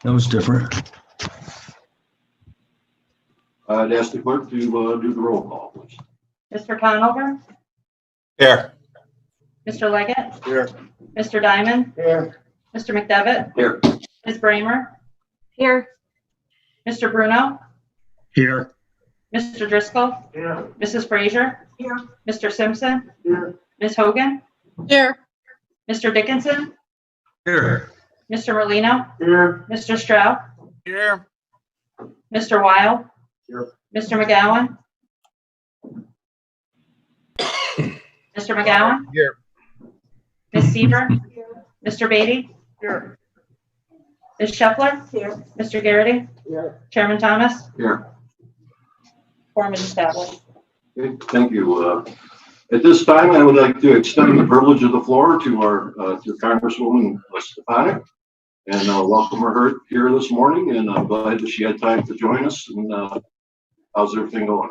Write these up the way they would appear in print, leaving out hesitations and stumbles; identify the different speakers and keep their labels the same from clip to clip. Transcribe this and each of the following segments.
Speaker 1: That was different.
Speaker 2: I'd ask the clerk to do the roll call, please.
Speaker 3: Mr. Conover?
Speaker 1: Here.
Speaker 3: Mr. Leggett?
Speaker 2: Here.
Speaker 3: Mr. Diamond?
Speaker 2: Here.
Speaker 3: Mr. McDevitt?
Speaker 2: Here.
Speaker 3: Ms. Bramer?
Speaker 4: Here.
Speaker 3: Mr. Bruno?
Speaker 1: Here.
Speaker 3: Mr. Driscoll?
Speaker 2: Here.
Speaker 3: Mrs. Frazier?
Speaker 4: Here.
Speaker 3: Mr. Simpson?
Speaker 2: Here.
Speaker 3: Ms. Hogan?
Speaker 4: Here.
Speaker 3: Mr. Dickinson?
Speaker 1: Here.
Speaker 3: Mr. Merlino?
Speaker 2: Here.
Speaker 3: Mr. Stroud?
Speaker 2: Here.
Speaker 3: Mr. Weil?
Speaker 2: Here.
Speaker 3: Mr. McGowan? Mr. McGowan?
Speaker 2: Here.
Speaker 3: Ms. Seaver? Mr. Beatty?
Speaker 2: Here.
Speaker 3: Ms. Shepler?
Speaker 4: Here.
Speaker 3: Mr. Garrity?
Speaker 2: Here.
Speaker 3: Chairman Thomas?
Speaker 2: Here.
Speaker 3: Quorum is established.
Speaker 2: Okay, thank you. At this time, I would like to extend the privilege of the floor to our to Congresswoman Stefanik, and welcome her here this morning. And I'm glad that she had time to join us. And how's everything going?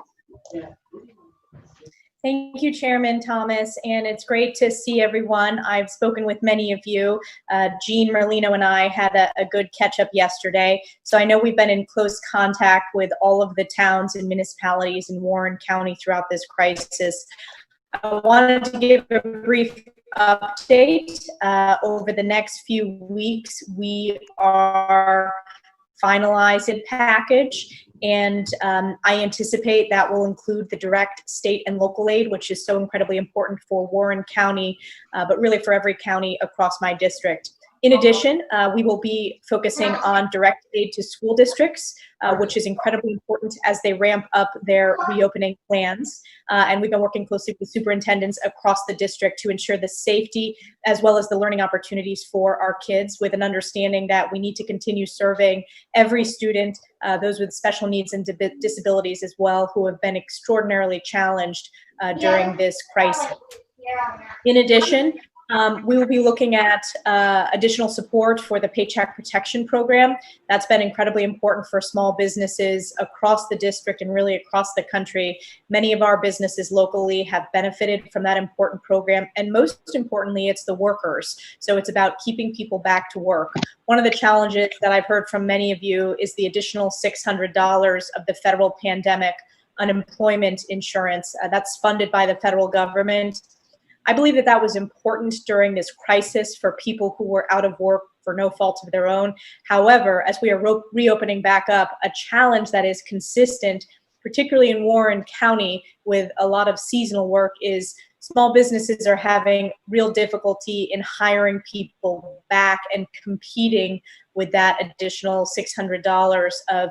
Speaker 4: Thank you, Chairman Thomas, and it's great to see everyone. I've spoken with many of you. Jean Merlino and I had a good catch-up yesterday, so I know we've been in close contact with all of the towns and municipalities in Warren County throughout this crisis. I wanted to give a brief update. Over the next few weeks, we are finalizing package. And I anticipate that will include the direct state and local aid, which is so incredibly important for Warren County, but really for every county across my district. In addition, we will be focusing on direct aid to school districts, which is incredibly important as they ramp up their reopening plans. And we've been working closely with superintendents across the district to ensure the safety as well as the learning opportunities for our kids, with an understanding that we need to continue serving every student, those with special needs and disabilities as well, who have been extraordinarily challenged during this crisis. In addition, we will be looking at additional support for the Paycheck Protection Program. That's been incredibly important for small businesses across the district and really across the country. Many of our businesses locally have benefited from that important program, and most importantly, it's the workers. So it's about keeping people back to work. One of the challenges that I've heard from many of you is the additional $600 of the federal pandemic unemployment insurance. That's funded by the federal government. I believe that that was important during this crisis for people who were out of work for no fault of their own. However, as we are reopening back up, a challenge that is consistent, particularly in Warren County with a lot of seasonal work, is small businesses are having real difficulty in hiring people back and competing with that additional $600 of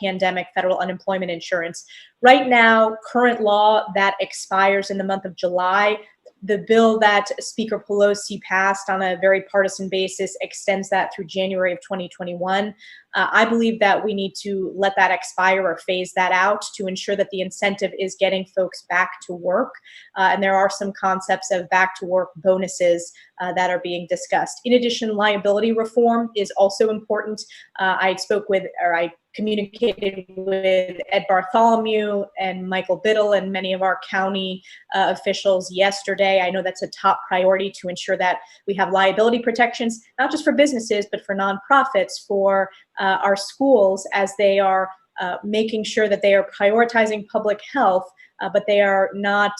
Speaker 4: pandemic federal unemployment insurance. Right now, current law that expires in the month of July. The bill that Speaker Pelosi passed on a very partisan basis extends that through January of 2021. I believe that we need to let that expire or phase that out to ensure that the incentive is getting folks back to work. And there are some concepts of back to work bonuses that are being discussed. In addition, liability reform is also important. I communicated with Ed Bartholomew and Michael Biddle and many of our county officials yesterday. I know that's a top priority to ensure that we have liability protections, not just for businesses, but for nonprofits, for our schools, as they are making sure that they are prioritizing public health, but they are not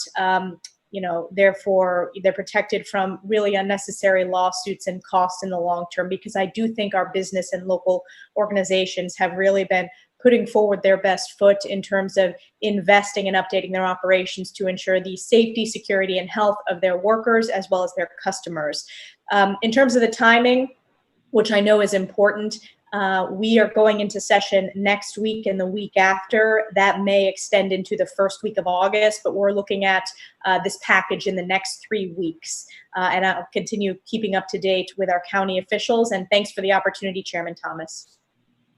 Speaker 4: therefore they're protected from really unnecessary lawsuits and costs in the long term, because I do think our business and local organizations have really been putting forward their best foot in terms of investing and updating their operations to ensure the safety, security, and health of their workers as well as their customers. In terms of the timing, which I know is important, we are going into session next week and the week after. That may extend into the first week of August, but we're looking at this package in the next 3 weeks. And I'll continue keeping up to date with our county officials. And thanks for the opportunity, Chairman Thomas.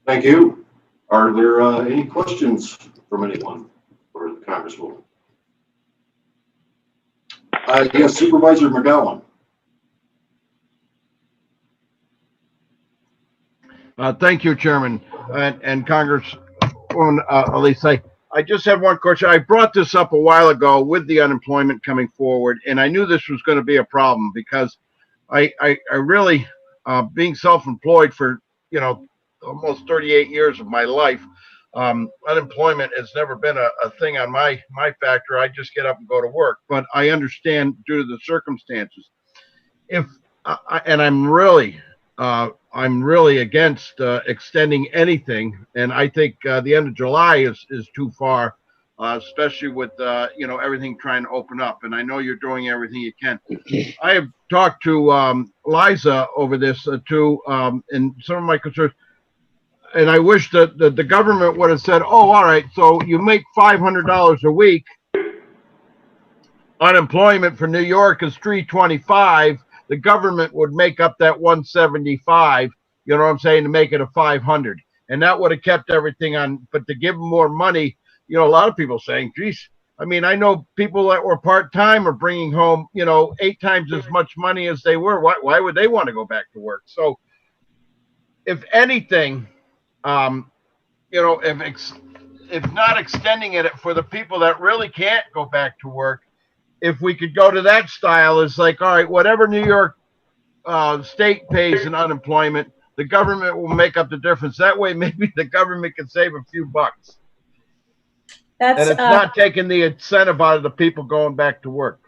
Speaker 2: Thank you. Are there any questions from anyone for the Congresswoman? Yes, Supervisor McGowan.
Speaker 5: Thank you, Chairman and Congresswoman Elise. I just have one question. I brought this up a while ago with the unemployment coming forward, and I knew this was going to be a problem because I really, being self-employed for, almost 38 years of my life, unemployment has never been a thing on my factor. I just get up and go to work. But I understand due to the circumstances. And I'm really against extending anything. And I think the end of July is too far, especially with everything trying to open up. And I know you're doing everything you can. I have talked to Liza over this too, and some of my concerns. And I wish that the government would have said, "Oh, all right, so you make $500 a week. Unemployment for New York is $325. The government would make up that $175. You know what I'm saying, to make it a $500, and that would have kept everything on. But to give them more money, a lot of people saying, "Geez." I mean, I know people that were part-time are bringing home, 8 times as much money as they were. Why would they want to go back to work? So, if anything. If not extending it for the people that really can't go back to work, if we could go to that style, it's like, all right, whatever New York state pays in unemployment, the government will make up the difference. That way, maybe the government can save a few bucks. And it's not taking the incentive out of the people going back to work.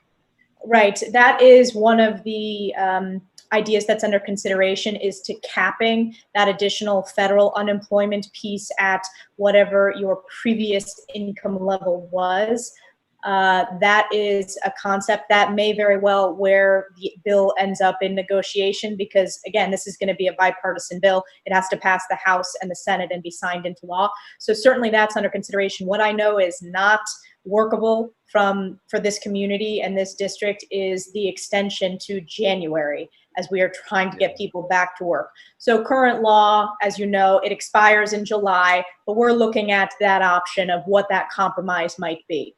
Speaker 4: Right. That is one of the ideas that's under consideration, is to capping that additional federal unemployment piece at whatever your previous income level was. That is a concept that may very well where the bill ends up in negotiation, because again, this is going to be a bipartisan bill. It has to pass the House and the Senate and be signed into law. So certainly that's under consideration. What I know is not workable for this community and this district is the extension to January, as we are trying to get people back to work. So current law, as you know, it expires in July, but we're looking at that option of what that compromise might be.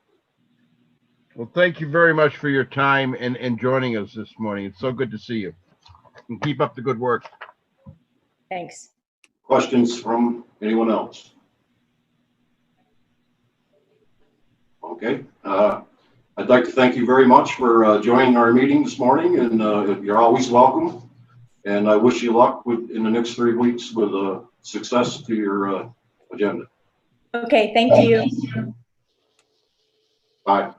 Speaker 5: Well, thank you very much for your time and joining us this morning. It's so good to see you. And keep up the good work.
Speaker 4: Thanks.
Speaker 2: Questions from anyone else? Okay. I'd like to thank you very much for joining our meeting this morning, and you're always welcome. And I wish you luck in the next 3 weeks with success to your agenda.
Speaker 4: Okay, thank you.
Speaker 2: Bye.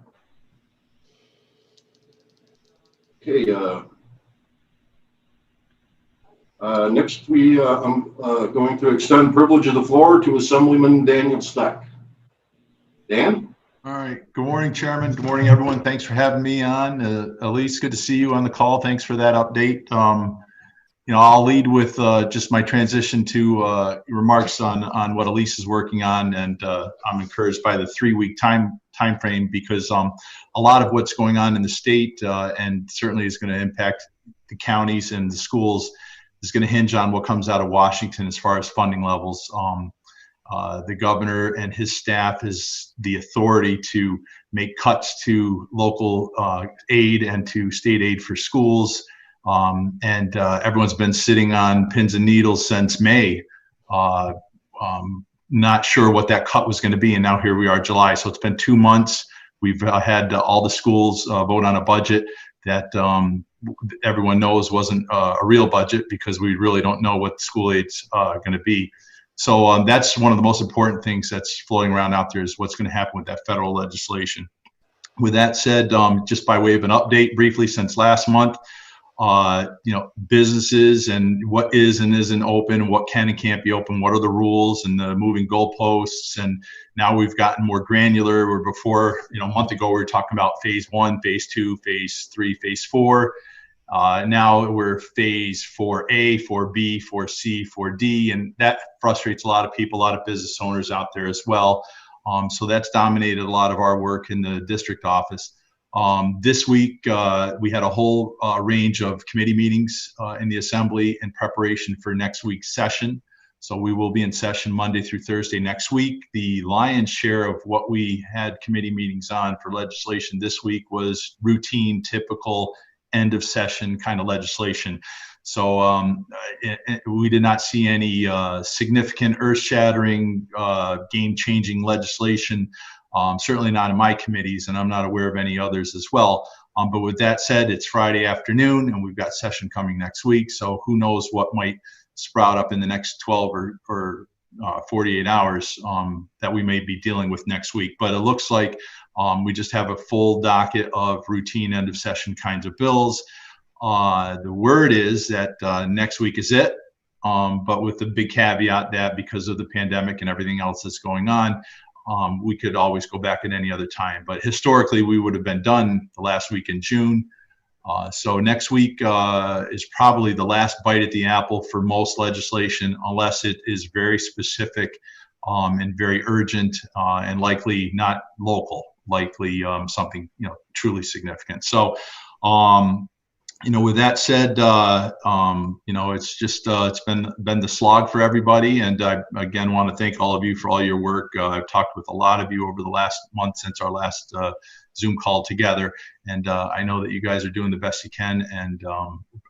Speaker 2: Okay. Next, I'm going to extend privilege of the floor to Assemblyman Daniel Steck. Dan?
Speaker 6: All right. Good morning, Chairman. Good morning, everyone. Thanks for having me on. Elise, good to see you on the call. Thanks for that update. I'll lead with just my transition to remarks on what Elise is working on, and I'm encouraged by the 3-week time frame, because a lot of what's going on in the state and certainly is going to impact the counties and the schools is going to hinge on what comes out of Washington as far as funding levels. The governor and his staff has the authority to make cuts to local aid and to state aid for schools. And everyone's been sitting on pins and needles since May, not sure what that cut was going to be. And now here we are, July. So it's been 2 months. We've had all the schools vote on a budget that everyone knows wasn't a real budget, because we really don't know what school aid's going to be. So that's one of the most important things that's floating around out there, is what's going to happen with that federal legislation. With that said, just by way of an update briefly since last month, businesses and what is and isn't open, what can and can't be open, what are the rules and the moving goalposts. And now we've gotten more granular, where before, a month ago, we were talking about phase 1, phase 2, phase 3, phase 4. Now we're phase 4A, 4B, 4C, 4D, and that frustrates a lot of people, a lot of business owners out there as well. So that's dominated a lot of our work in the district office. This week, we had a whole range of committee meetings in the Assembly in preparation for next week's session. So we will be in session Monday through Thursday next week. The lion's share of what we had committee meetings on for legislation this week was routine, typical end of session kind of legislation. So we did not see any significant earth-shattering, game-changing legislation. Certainly not in my committees, and I'm not aware of any others as well. But with that said, it's Friday afternoon, and we've got session coming next week. So who knows what might sprout up in the next 12 or 48 hours that we may be dealing with next week. But it looks like we just have a full docket of routine end of session kinds of bills. The word is that next week is it, but with the big caveat that because of the pandemic and everything else that's going on, we could always go back at any other time. But historically, we would have been done the last week in June. So next week is probably the last bite at the apple for most legislation, unless it is very specific and very urgent and likely not local, likely something truly significant. So with that said, it's just it's been the slog for everybody, and I again want to thank all of you for all your work. I've talked with a lot of you over the last month since our last Zoom call together, and I know that you guys are doing the best you can, and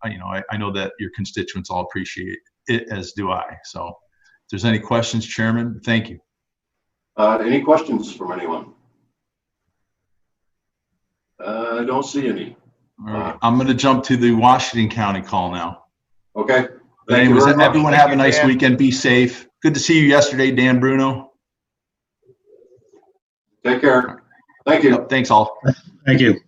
Speaker 6: I know that your constituents all appreciate it, as do I. So, if there's any questions, Chairman, thank you.
Speaker 2: Any questions from anyone? I don't see any.
Speaker 6: All right. I'm going to jump to the Washington County call now.
Speaker 2: Okay.
Speaker 6: Thank
Speaker 2: you very much.
Speaker 6: everyone have a nice weekend. Be safe. Good to see you yesterday, Dan Bruno.
Speaker 2: Take care. Thank you.
Speaker 6: Yep, thanks all.
Speaker 1: Thank you.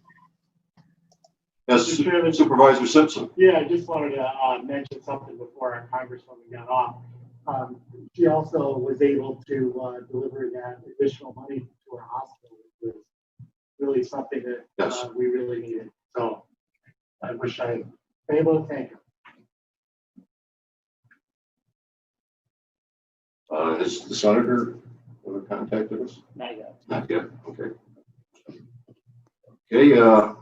Speaker 2: Yes,
Speaker 7: Mr. Chairman.
Speaker 2: Supervisor Simpson.
Speaker 7: Yeah, I just wanted to mention something before our Congresswoman got off. She also was able to deliver that additional money to our hospital, which was really something that
Speaker 2: Yes.
Speaker 7: we really needed. So I wish I was able to thank her.
Speaker 2: Has the senator ever contacted us?
Speaker 7: Not yet.
Speaker 2: Not yet. Okay. Okay.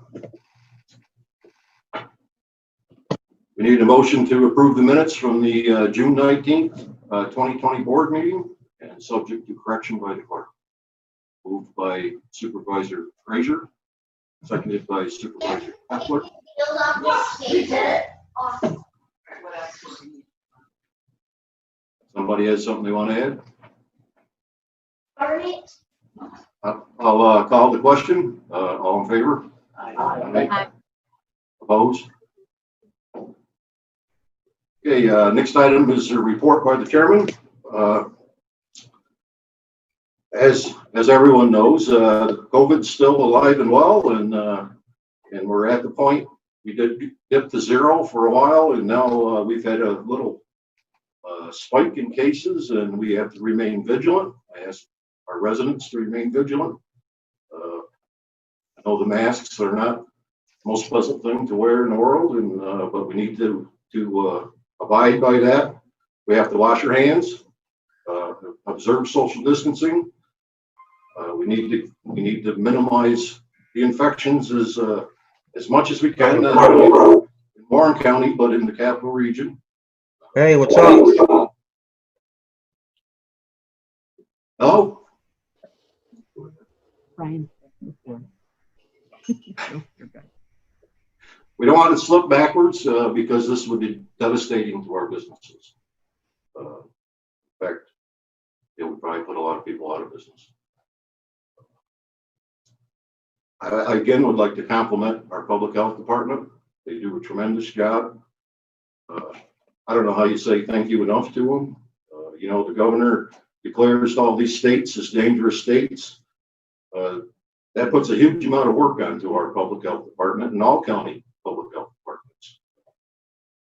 Speaker 2: We need a motion to approve the minutes from the June 19th, 2020 board meeting, and subject to correction by the clerk. Moved by Supervisor Frazier, seconded by Supervisor Kessler. Somebody has something they want to add? I'll call the question. All in favor? Aye. Opposed? Okay, next item is a report by the chairman. As everyone knows, COVID's still alive and well, and we're at the point we did dip to zero for a while, and now we've had a little spike in cases, and we have to remain vigilant. I ask our residents to remain vigilant. I know the masks are not the most pleasant thing to wear in the world, and but we need to abide by that. We have to wash our hands, observe social distancing. We need to minimize the infections as much as we can in Warren County, but in the capital region.
Speaker 8: Hey, what's up?
Speaker 2: Hello?
Speaker 9: Brian.
Speaker 2: We don't want to slip backwards because this would be devastating to our businesses. In fact, it would probably put a lot of people out of business. I again would like to compliment our public health department. They do a tremendous job. I don't know how you say thank you enough to them. The governor declares all these states as dangerous states. That puts a huge amount of work onto our public health department and all county public health departments.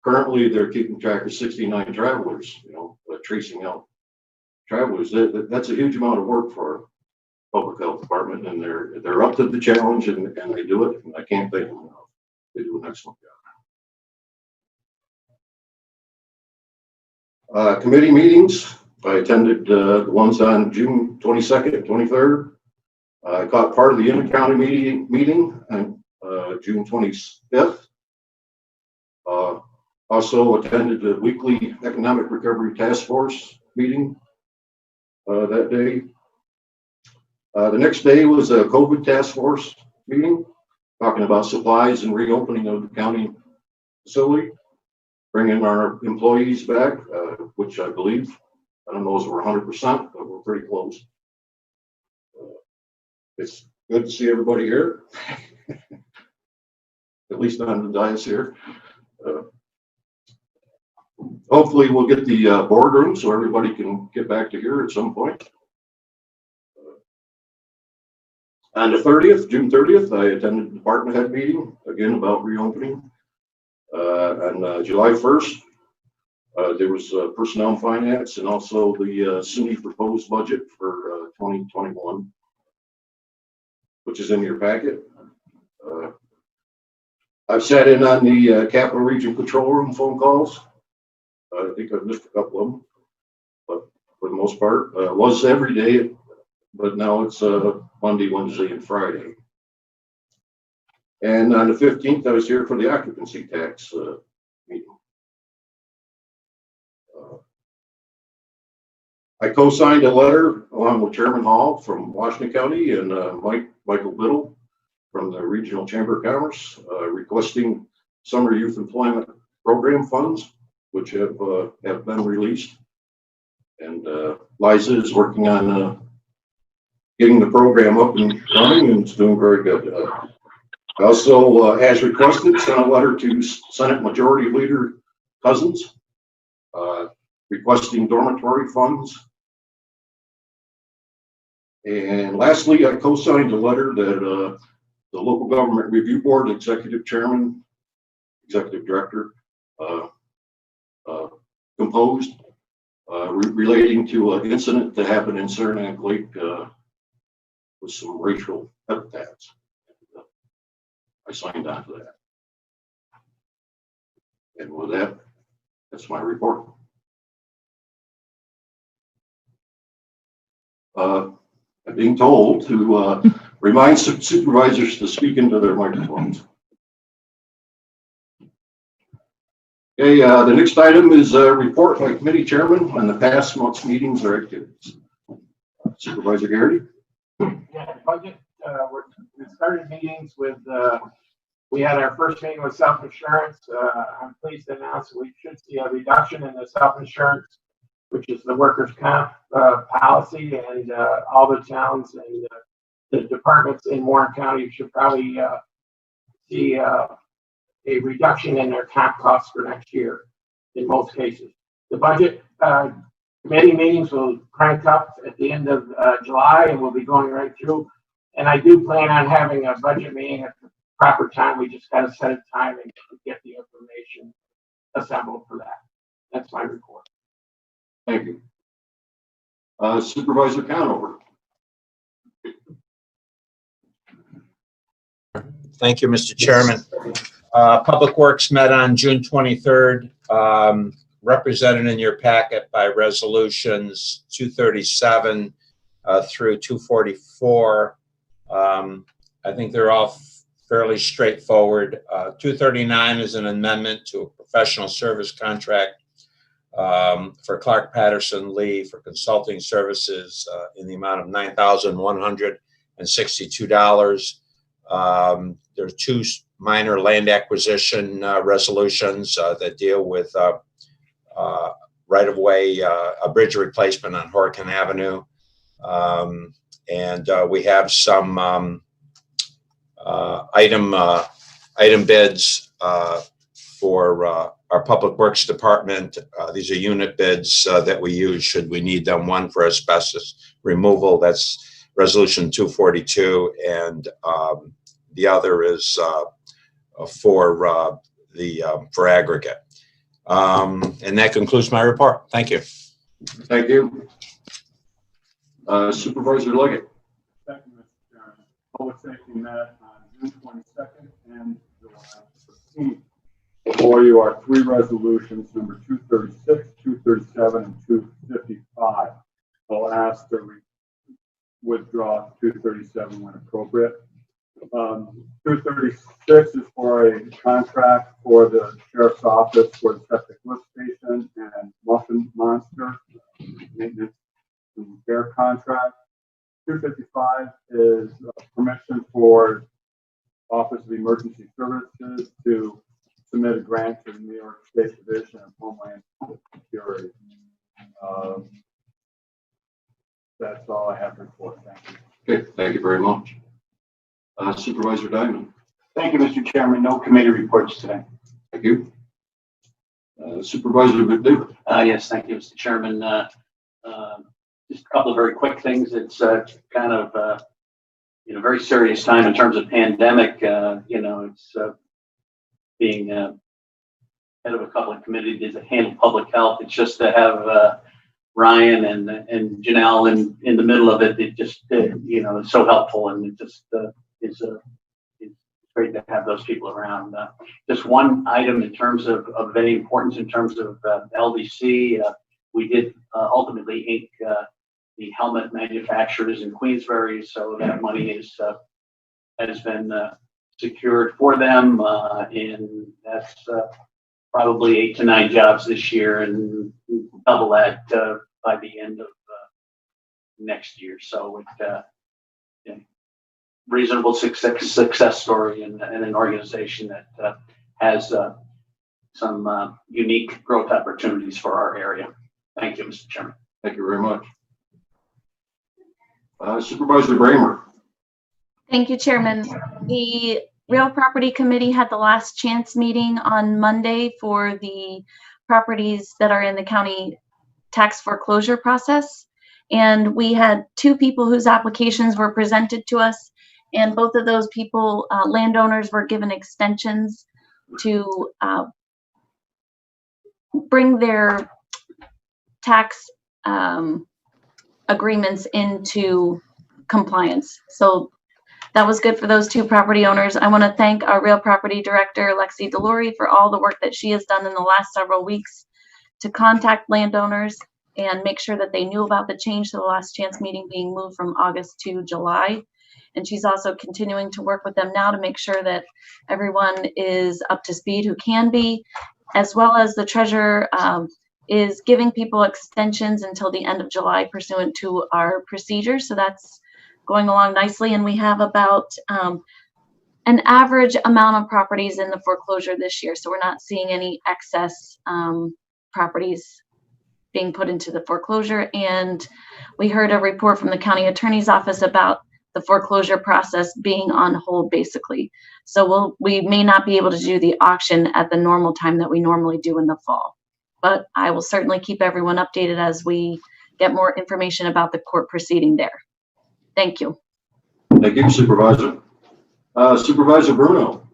Speaker 2: Currently, they're keeping track of 69 travelers, tracing out travelers. That's a huge amount of work for our public health department, and they're up to the challenge, and they do it. And I can't thank them enough. They do an excellent job. Committee meetings. I attended the ones on June 22nd and 23rd. I caught part of the inter-county meeting on June 25th. Also attended the weekly Economic Recovery Task Force meeting that day. The next day was a COVID Task Force meeting, talking about supplies and reopening of the county facility, bringing our employees back, which I believe, I don't know if we're 100%, but we're pretty close. It's good to see everybody here, at least on the dais here. hopefully we'll get the boardroom so everybody can get back to here at some point. On the 30th, June 30th, I attended the department head meeting, again about reopening. On July 1st, there was personnel and finance and also the SUNY proposed budget for 2021, which is in your packet. I've sat in on the Capital Region Control Room phone calls. I think I've missed a couple of them, but for the most part, was every day, but now it's Monday, Wednesday, and Friday. And on the 15th, I was here for the occupancy tax meeting. I co-signed a letter along with Chairman Hall from Washington County and Michael Biddle from the Regional Chamber of Commerce requesting summer youth employment program funds, which have been released. And Liza is working on getting the program up and running, and it's doing very good. I also, as requested, sent a letter to Senate Majority Leader Cousins requesting dormitory funds. And lastly, I co-signed a letter that the Local Government Review Board Executive Chairman, Executive Director composed relating to an incident that happened in Saranac Lake with some racial epithets. I signed on to that. And with that, that's my report. I'm being told to remind supervisors to speak into their microphones. Okay, the next item is a report by committee chairman on the past month's meetings or activities. Supervisor Garrity.
Speaker 9: Yeah, budget. We started meetings with. We had our first meeting with self-insurance. I'm pleased to announce that we should see a reduction in the self-insurance, which is the workers' comp policy, and all the towns and the departments in Warren County should probably see a reduction in their comp costs for next year in most cases. The budget committee meetings will crank up at the end of July, and we'll be going right through. And I do plan on having a budget meeting at the proper time. We just got to set a time and get the information assembled for that. That's my report.
Speaker 2: Thank you. Supervisor Conover.
Speaker 8: Thank you, Mr. Chairman. Public Works met on June 23rd, represented in your packet by resolutions 237 through 244. I think they're all fairly straightforward. 239 is an amendment to a professional service contract for Clark Patterson Lee for consulting services in the amount of $9,162. There are two minor land acquisition resolutions that deal with right-of-way, a bridge replacement on Horicon Avenue. And we have some item bids for our Public Works Department. These are unit bids that we use should we need them. One for asbestos removal, that's resolution 242, and the other is for aggregate. And that concludes my report. Thank you.
Speaker 2: Thank you. Supervisor Leggett.
Speaker 10: Thank you, Mr. Chairman. Public safety met on June 22nd and July 15th. Before you are three resolutions, number 236, 237, and 255. I'll ask to withdraw 237 when appropriate. 236 is for a contract for the Sheriff's Office for the septic lift station and Muffin Monster maintenance and repair contract. 255 is permission for Office of Emergency Services to submit a grant to the New York State Division of Homeland Security. That's all I have to report. Thank you.
Speaker 2: Okay, thank you very much. Supervisor Diamond.
Speaker 7: Thank you, Mr. Chairman. No committee reports today.
Speaker 2: Thank you. Supervisor McDavid.
Speaker 11: Yes, thank you, Mr. Chairman. Just a couple of very quick things. It's kind of, very serious time in terms of pandemic. It's being head of a couple of committees that handle public health. It's just to have Ryan and Janelle in the middle of it. It just, it's so helpful, and it just is great to have those people around. Just one item in terms of any importance in terms of LVC, we did ultimately ink the helmet manufacturers in Queensbury, so that money has been secured for them, and that's probably 8 to 9 jobs this year, and double that by the end of next year. So it reasonable success story and an organization that has some unique growth opportunities for our area. Thank you, Mr. Chairman.
Speaker 2: Thank you very much. Supervisor Bramer.
Speaker 12: Thank you, Chairman. The Real Property Committee had the last chance meeting on Monday for the properties that are in the county tax foreclosure process. And we had 2 people whose applications were presented to us. And both of those people, landowners, were given extensions to bring their tax agreements into compliance. So that was good for those 2 property owners. I want to thank our Real Property Director, Lexi Delory, for all the work that she has done in the last several weeks to contact landowners and make sure that they knew about the change to the last chance meeting being moved from August to July. And she's also continuing to work with them now to make sure that everyone is up to speed who can be, as well as the treasurer is giving people extensions until the end of July pursuant to our procedures. So that's going along nicely. And we have about an average amount of properties in the foreclosure this year. So we're not seeing any excess properties being put into the foreclosure. And we heard a report from the county attorney's office about the foreclosure process being on hold, basically. So we may not be able to do the auction at the normal time that we normally do in the fall. But I will certainly keep everyone updated as we get more information about the court proceeding there. Thank you.
Speaker 2: Thank you, Supervisor. Supervisor Bruno.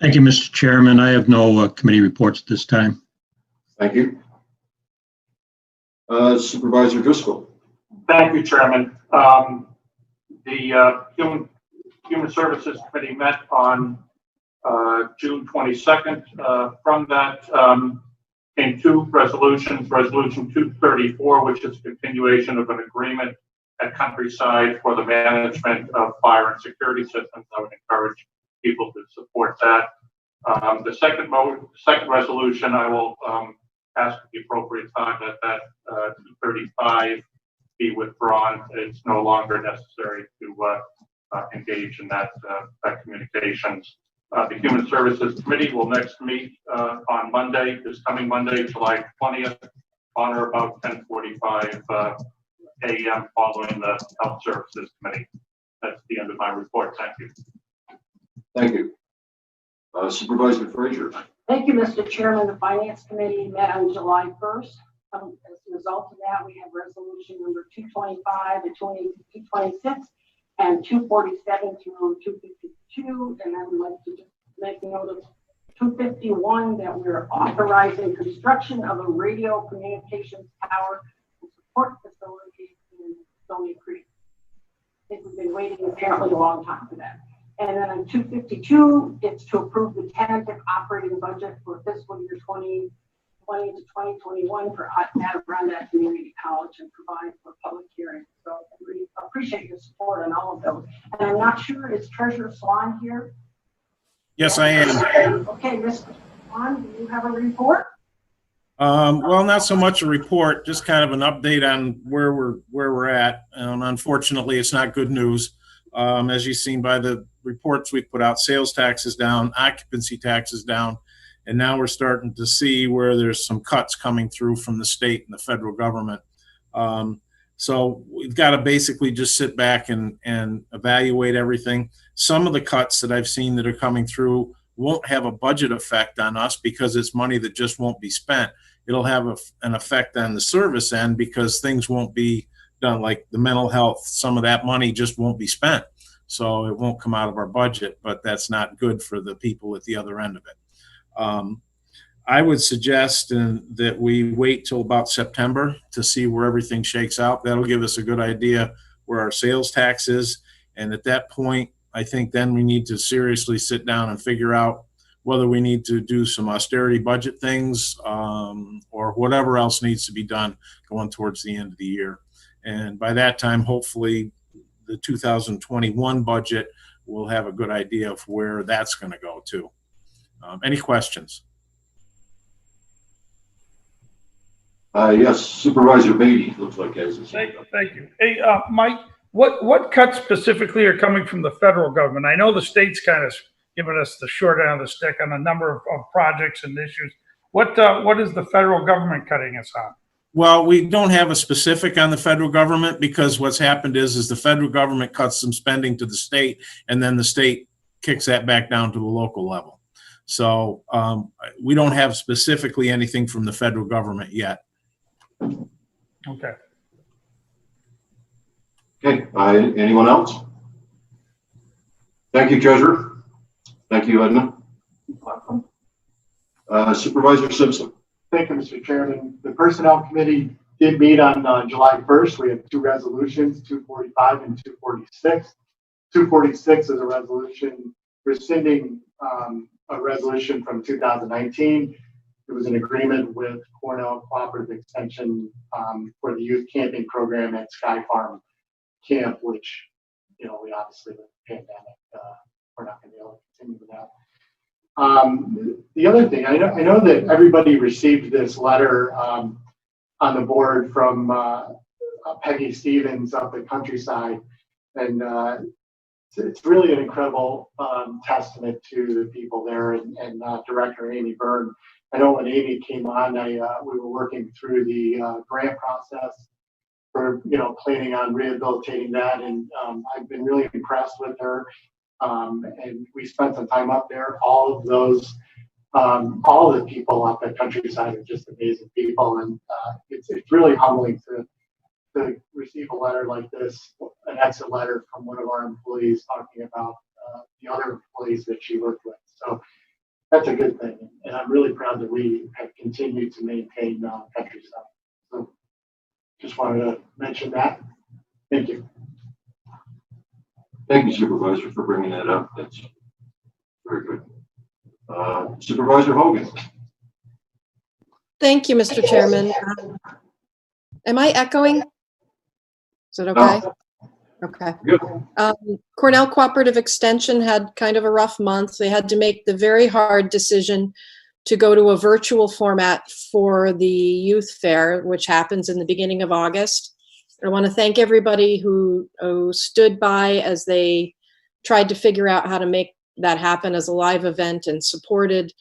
Speaker 1: Thank you, Mr. Chairman. I have no committee reports at this time.
Speaker 2: Thank you. Supervisor Driscoll.
Speaker 9: Thank you, Chairman. The Human Services Committee met on June 22nd. From that came 2 resolutions. Resolution 234, which is a continuation of an agreement at Countryside for the management of fire and security systems. I would encourage people to support that. The second resolution, I will ask at the appropriate time that 235 be withdrawn. It's no longer necessary to engage in that communications. The Human Services Committee will next meet on Monday, this coming Monday, July 20th, on or about 10:45 a.m. following the Health Services Committee. That's the end of my report. Thank you.
Speaker 2: Thank you. Supervisor Frazier.
Speaker 13: Thank you, Mr. Chairman. The Finance Committee met on July 1st. As a result of that, we have resolution number 225 and 226 and 247 through 252. And I would like to just make note of 251 that we're authorizing construction of a radio communications tower and support facility in Stony Creek. I think we've been waiting apparently a long time for that. And then on 252, it's to approve the tentative operating budget for fiscal year 2020 to 2021 for Adirondack Community College and provide for public hearing. So we appreciate your support on all of those. And I'm not sure, is Treasurer Swan here?
Speaker 14: Yes, I am.
Speaker 13: Okay, Mr. Swan, do you have a report?
Speaker 14: Well, not so much a report, just kind of an update on where we're at. Unfortunately, it's not good news. As you've seen by the reports we've put out, sales tax is down, occupancy tax is down, and now we're starting to see where there's some cuts coming through from the state and the federal government. So we've got to basically just sit back and evaluate everything. Some of the cuts that I've seen that are coming through won't have a budget effect on us because it's money that just won't be spent. It'll have an effect on the service end because things won't be done, like the mental health. Some of that money just won't be spent. So it won't come out of our budget, but that's not good for the people at the other end of it. I would suggest that we wait till about September to see where everything shakes out. That'll give us a good idea where our sales tax is. And at that point, I think then we need to seriously sit down and figure out whether we need to do some austerity budget things or whatever else needs to be done going towards the end of the year. And by that time, hopefully, the 2021 budget, we'll have a good idea of where that's going to go too. Any questions?
Speaker 2: Yes, Supervisor Beatty looks like has his hand up.
Speaker 15: Thank you. Hey, Mike, what cuts specifically are coming from the federal government? I know the state's kind of giving us the short end of the stick on a number of projects and issues. What is the federal government cutting us on?
Speaker 14: Well, we don't have a specific on the federal government because what's happened is the federal government cuts some spending to the state, and then the state kicks that back down to the local level. So we don't have specifically anything from the federal government yet.
Speaker 15: Okay.
Speaker 2: Okay, anyone else? Thank you, Treasurer. Thank you, Edna. Supervisor Simpson.
Speaker 7: Thank you, Mr. Chairman. The Personnel Committee did meet on July 1st. We have two resolutions, 245 and 246. 246 is a resolution rescinding a resolution from 2019. It was an agreement with Cornell Cooperative Extension for the youth camping program at Sky Farm Camp, which, we obviously with the pandemic, we're not going to be able to continue with that. The other thing, I know that everybody received this letter on the board from Peggy Stevens up at Countryside, and it's really an incredible testament to the people there and Director Amy Byrne. I know when Amy came on, we were working through the grant process for planning on rehabilitating that, and I've been really impressed with her. And we spent some time up there. All of those, all of the people up at Countryside are just amazing people, and it's really humbling to receive a letter like this, an exit letter from one of our employees talking about the other employees that she worked with. So that's a good thing, and I'm really proud that we have continued to maintain Countryside. So just wanted to mention that. Thank you.
Speaker 2: Thank you, Supervisor, for bringing that up. That's very good. Supervisor Hogan.
Speaker 16: Thank you, Mr. Chairman. Am I echoing? Is it okay?
Speaker 2: No.
Speaker 16: Okay.
Speaker 2: Good.
Speaker 16: Cornell Cooperative Extension had kind of a rough month. They had to make the very hard decision to go to a virtual format for the youth fair, which happens in the beginning of August. I want to thank everybody who stood by as they tried to figure out how to make that happen as a live event and supported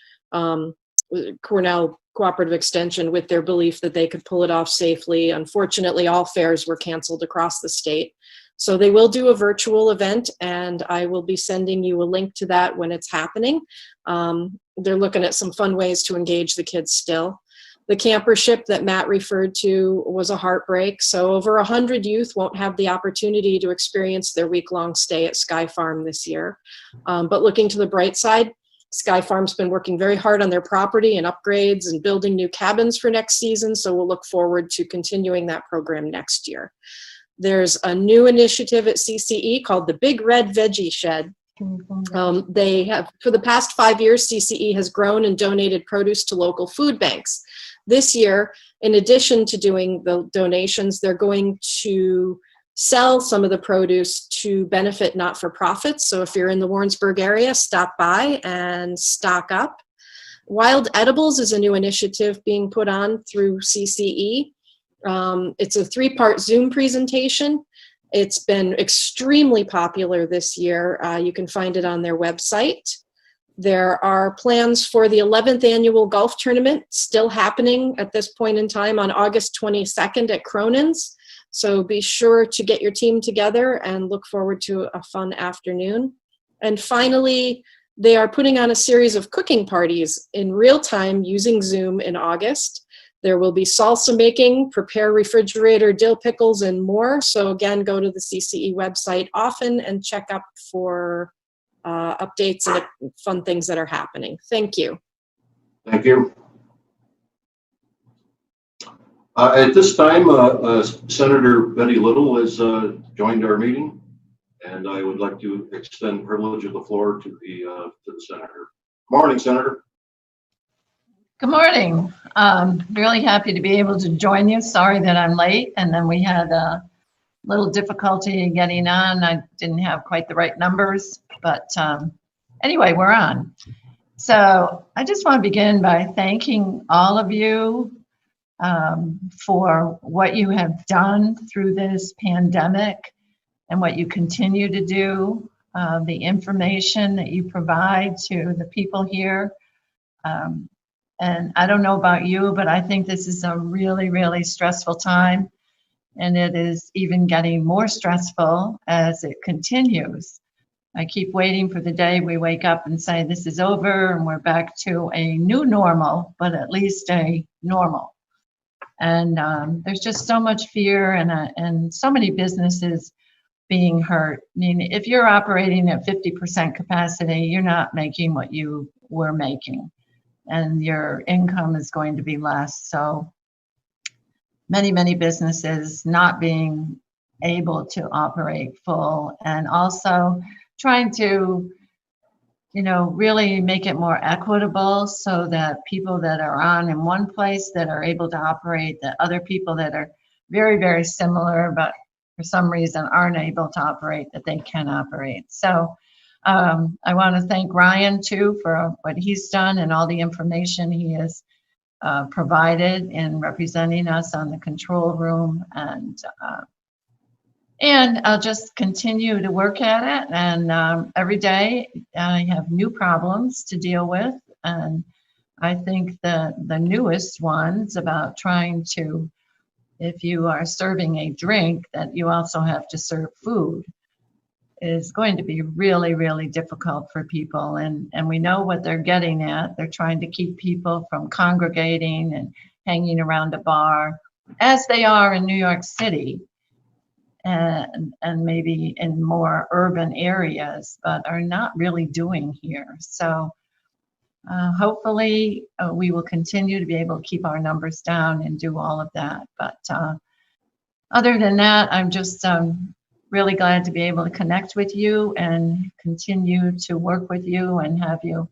Speaker 16: Cornell Cooperative Extension with their belief that they could pull it off safely. Unfortunately, all fairs were canceled across the state. So they will do a virtual event, and I will be sending you a link to that when it's happening. They're looking at some fun ways to engage the kids still. The campership that Matt referred to was a heartbreak. So over 100 youth won't have the opportunity to experience their week-long stay at Sky Farm this year. But looking to the bright side, Sky Farm's been working very hard on their property and upgrades and building new cabins for next season. So we'll look forward to continuing that program next year. There's a new initiative at CCE called the Big Red Veggie Shed. They have, for the past 5 years, CCE has grown and donated produce to local food banks. This year, in addition to doing the donations, they're going to sell some of the produce to benefit not-for-profits. So if you're in the Warrensburg area, stop by and stock up. Wild Edibles is a new initiative being put on through CCE. It's a 3-part Zoom presentation. It's been extremely popular this year. You can find it on their website. There are plans for the 11th annual golf tournament still happening at this point in time on August 22nd at Cronin's. So be sure to get your team together and look forward to a fun afternoon. And finally, They are putting on a series of cooking parties in real time using Zoom in August. There will be salsa making, prepare refrigerator, dill pickles, and more. So again, go to the CCE website often and check up for updates and fun things that are happening. Thank you.
Speaker 2: Thank you. At this time, Senator Betty Little has joined our meeting, and I would like to extend privilege of the floor to the senator. Morning, Senator.
Speaker 17: Good morning. Really happy to be able to join you. Sorry that I'm late, and then we had a little difficulty getting on. I didn't have quite the right numbers, but anyway, we're on. So I just want to begin by thanking all of you for what you have done through this pandemic and what you continue to do, the information that you provide to the people here. And I don't know about you, but I think this is a really, really stressful time. And it is even getting more stressful as it continues. I keep waiting for the day we wake up and say, this is over and we're back to a new normal, but at least a normal. And there's just so much fear and so many businesses being hurt. I mean, if you're operating at 50% capacity, you're not making what you were making, and your income is going to be less. So many, many businesses not being able to operate full, and also trying to, you know, really make it more equitable so that people that are on in one place that are able to operate, that other people that are very, very similar, but for some reason aren't able to operate, that they can operate. So I want to thank Ryan too for what he's done and all the information he has provided in representing us on the control room, and I'll just continue to work at it. And every day I have new problems to deal with. And I think the newest one's about trying to, if you are serving a drink, that you also have to serve food, is going to be really, really difficult for people. And we know what they're getting at. They're trying to keep people from congregating and hanging around a bar, as they are in New York City. And maybe in more urban areas, but are not really doing here. So hopefully we will continue to be able to keep our numbers down and do all of that. But other than that, I'm just really glad to be able to connect with you and continue to work with you and have you.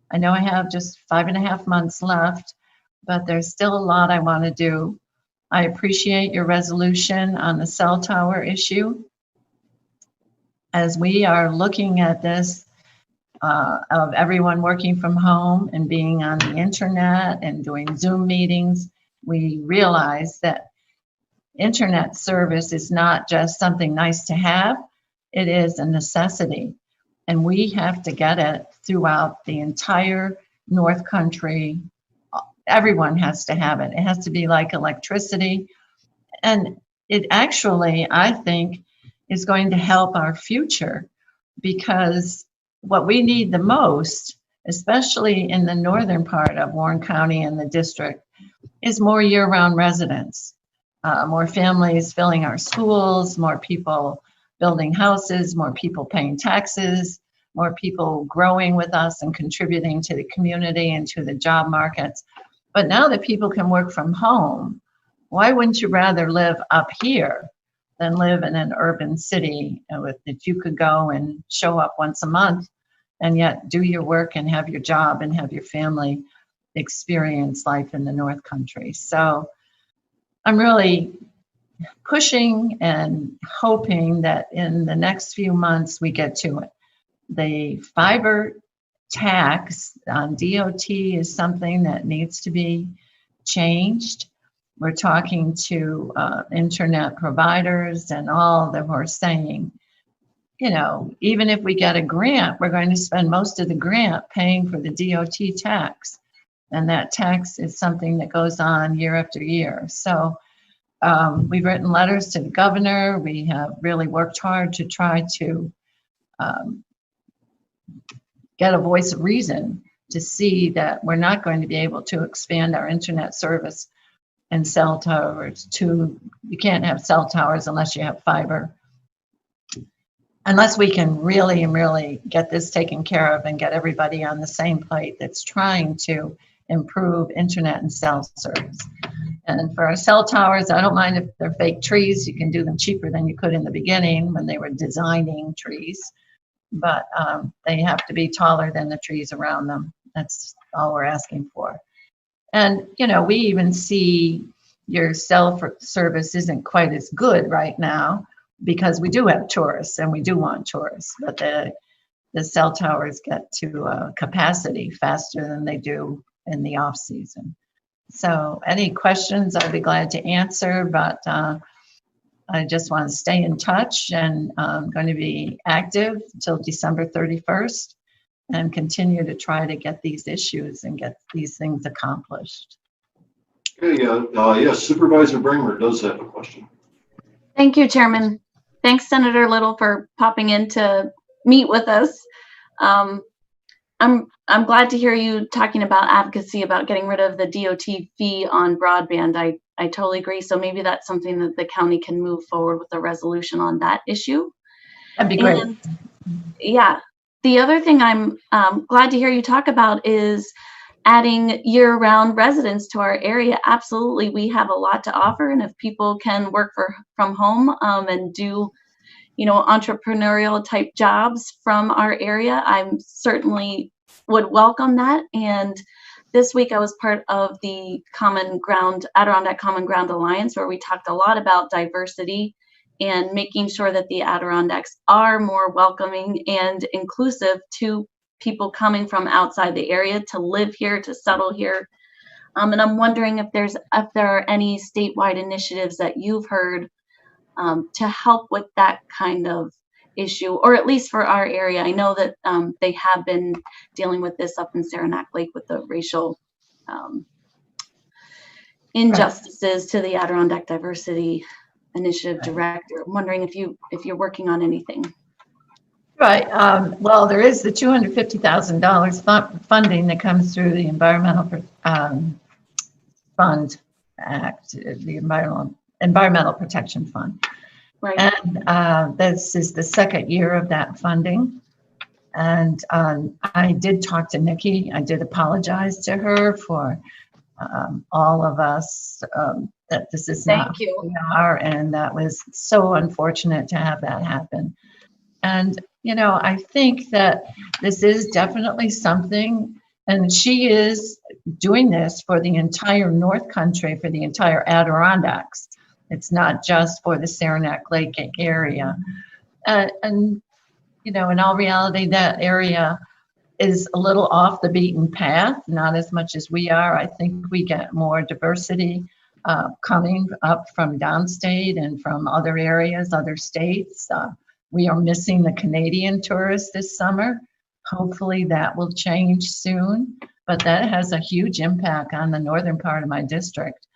Speaker 17: I know I have just 5.5 months left, but there's still a lot I want to do. I appreciate your resolution on the cell tower issue. As we are looking at this, of everyone working from home and being on the internet and doing Zoom meetings, we realize that internet service is not just something nice to have, it is a necessity. And we have to get it throughout the entire North Country. Everyone has to have it. It has to be like electricity. And it actually, I think, is going to help our future, because what we need the most, especially in the northern part of Warren County and the district, is more year-round residents, more families filling our schools, more people building houses, more people paying taxes, more people growing with us and contributing to the community and to the job markets. But now that people can work from home, why wouldn't you rather live up here than live in an urban city that you could go and show up once a month and yet do your work and have your job and have your family experience life in the North Country? So I'm really pushing and hoping that in the next few months we get to it. The fiber tax on DOT is something that needs to be changed. We're talking to internet providers, and all of them are saying, you know, even if we get a grant, we're going to spend most of the grant paying for the DOT tax. And that tax is something that goes on year after year. So we've written letters to the governor. We have really worked hard to try to get a voice of reason to see that we're not going to be able to expand our internet service and cell towers you can't have cell towers unless you have fiber. Unless we can really get this taken care of and get everybody on the same plate that's trying to improve internet and cell service. And for our cell towers, I don't mind if they're fake trees. You can do them cheaper than you could in the beginning when they were designing trees. But they have to be taller than the trees around them. That's all we're asking for. And, you know, we even see your cell service isn't quite as good right now because we do have tourists and we do want tourists, but the cell towers get to capacity faster than they do in the off season. So any questions, I'd be glad to answer, but I just want to stay in touch, and I'm going to be active until December 31st and continue to try to get these issues and get these things accomplished.
Speaker 2: Okay, yes, Supervisor Bringmer does have a question.
Speaker 12: Thank you, Chairman. Thanks, Senator Little, for popping in to meet with us. I'm glad to hear you talking about advocacy about getting rid of the DOT fee on broadband. I totally agree. So maybe that's something that the county can move forward with a resolution on that issue.
Speaker 17: That'd be great.
Speaker 12: And, yeah. The other thing I'm glad to hear you talk about is adding year-round residents to our area. Absolutely, we have a lot to offer, and if people can work from home and do, you know, entrepreneurial type jobs from our area, I'm certainly would welcome that. And this week I was part of the Common Ground, Adirondack Common Ground Alliance, where we talked a lot about diversity and making sure that the Adirondacks are more welcoming and inclusive to people coming from outside the area to live here, to settle here. And I'm wondering if there are any statewide initiatives that you've heard to help with that kind of issue, or at least for our area. I know that they have been dealing with this up in Saranac Lake with the racial injustices to the Adirondack Diversity Initiative Director. I'm wondering if you're working on anything.
Speaker 17: Right. Well, there is the $250,000 funding that comes through the Environmental Fund Act, the Environmental Protection Fund.
Speaker 12: Right.
Speaker 17: And this is the second year of that funding. And I did talk to Nikki. I did apologize to her for all of us that this is not who we are, and that was so unfortunate to have that happen. And you know, I think that this is definitely something, and she is doing this for the entire North Country, for the entire Adirondacks. It's not just for the Saranac Lake area. And you know, in all reality, that area is a little off the beaten path, not as much as we are. I think we get more diversity coming up from downstate and from other areas, other states. We are missing the Canadian tourists this summer. Hopefully that will change soon, but that has a huge impact on the northern part of my district.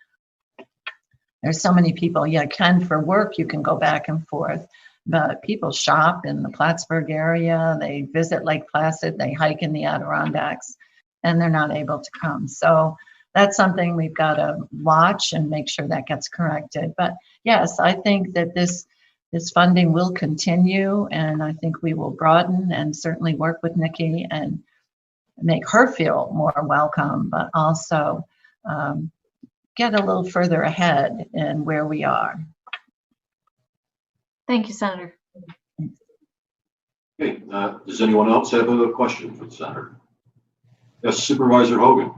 Speaker 17: There's so many people, yeah, for work, you can go back and forth, but people shop in the Plattsburgh area, they visit Lake Placid, they hike in the Adirondacks, and they're not able to come. So that's something we've got to watch and make sure that gets corrected. But yes, I think that this funding will continue, and I think we will broaden and certainly work with Nikki and make her feel more welcome, but also get a little further ahead in where we are.
Speaker 12: Thank you, Senator.
Speaker 2: Okay, does anyone else have a question for the Senator? Yes, Supervisor Hogan.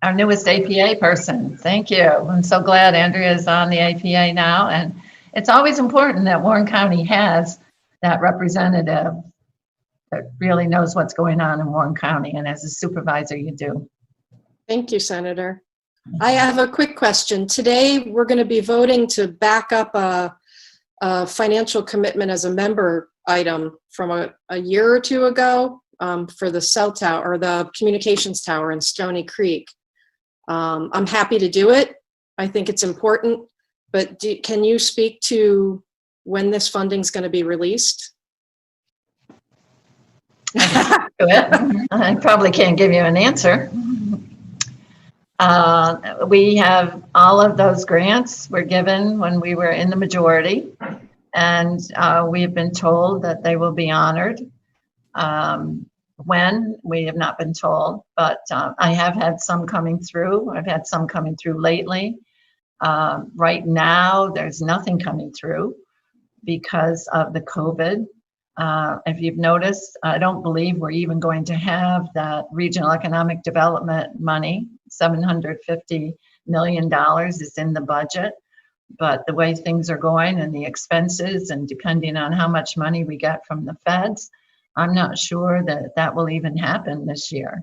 Speaker 17: Our newest APA person. Thank you. I'm so glad Andrea is on the APA now, and it's always important that Warren County has that representative that really knows what's going on in Warren County, and as a supervisor, you do.
Speaker 16: Thank you, Senator. I have a quick question. Today, we're going to be voting to back up a financial commitment as a member item from a year or two ago for the cell tower or the communications tower in Stony Creek. I'm happy to do it. I think it's important, but can you speak to when this funding is going to be released?
Speaker 17: I probably can't give you an answer. We have all of those grants were given when we were in the majority, and we've been told that they will be honored. When, we have not been told, but I have had some coming through. I've had some coming through lately. Right now, there's nothing coming through because of the COVID. If you've noticed, I don't believe we're even going to have that regional economic development money. $750 million is in the budget, but the way things are going and the expenses, and depending on how much money we get from the feds, I'm not sure that that will even happen this year,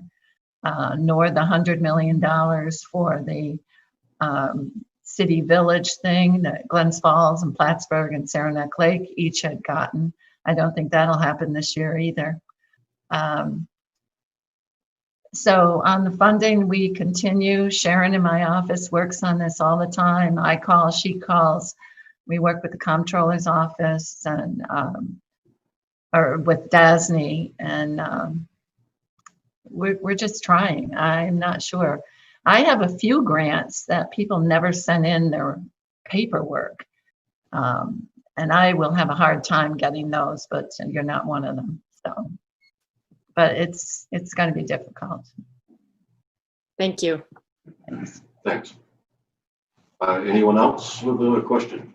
Speaker 17: nor the $100 million for the city village thing that Glens Falls and Plattsburgh and Saranac Lake each had gotten. I don't think that'll happen this year either. So on the funding, we continue. Sharon in my office works on this all the time. I call, she calls. We work with the comptroller's office and or with DASNY, and we're just trying. I'm not sure. I have a few grants that people never send in their paperwork. And I will have a hard time getting those, but you're not one of them. So, but it's going to be difficult.
Speaker 16: Thank you.
Speaker 2: Thanks. Anyone else with a question?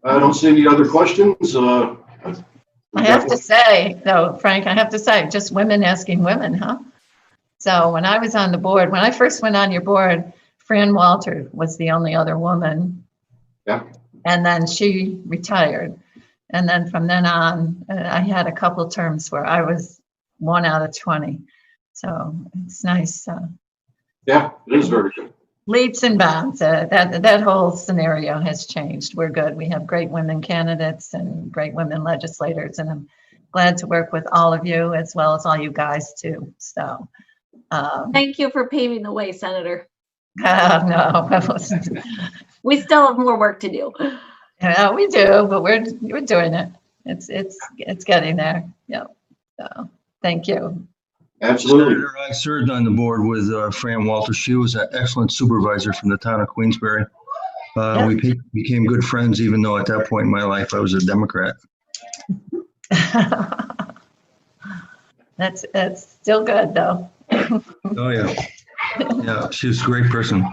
Speaker 2: I don't see any other questions.
Speaker 17: I have to say, though, Frank, I have to say, just women asking women, huh? So when I was on the board, when I first went on your board, Fran Walter was the only other woman.
Speaker 2: Yeah.
Speaker 17: And then she retired. And then from then on, I had a couple terms where I was 1 out of 20. So it's nice.
Speaker 2: Yeah, it is very good.
Speaker 17: Leaps and bounds. That whole scenario has changed. We're good. We have great women candidates and great women legislators, and I'm glad to work with all of you as well as all you guys too. So
Speaker 12: Thank you for paving the way, Senator.
Speaker 17: no,
Speaker 12: We still have more work to do.
Speaker 17: yeah, we do, but we're doing it. It's getting there. Yeah. So thank you.
Speaker 2: Absolutely.
Speaker 18: Senator, I served on the board with Fran Walter. She was an excellent supervisor from the town of Queensbury. We became good friends, even though at that point in my life I was a Democrat.
Speaker 17: That's still good though.
Speaker 18: Oh yeah, yeah. She was a great person.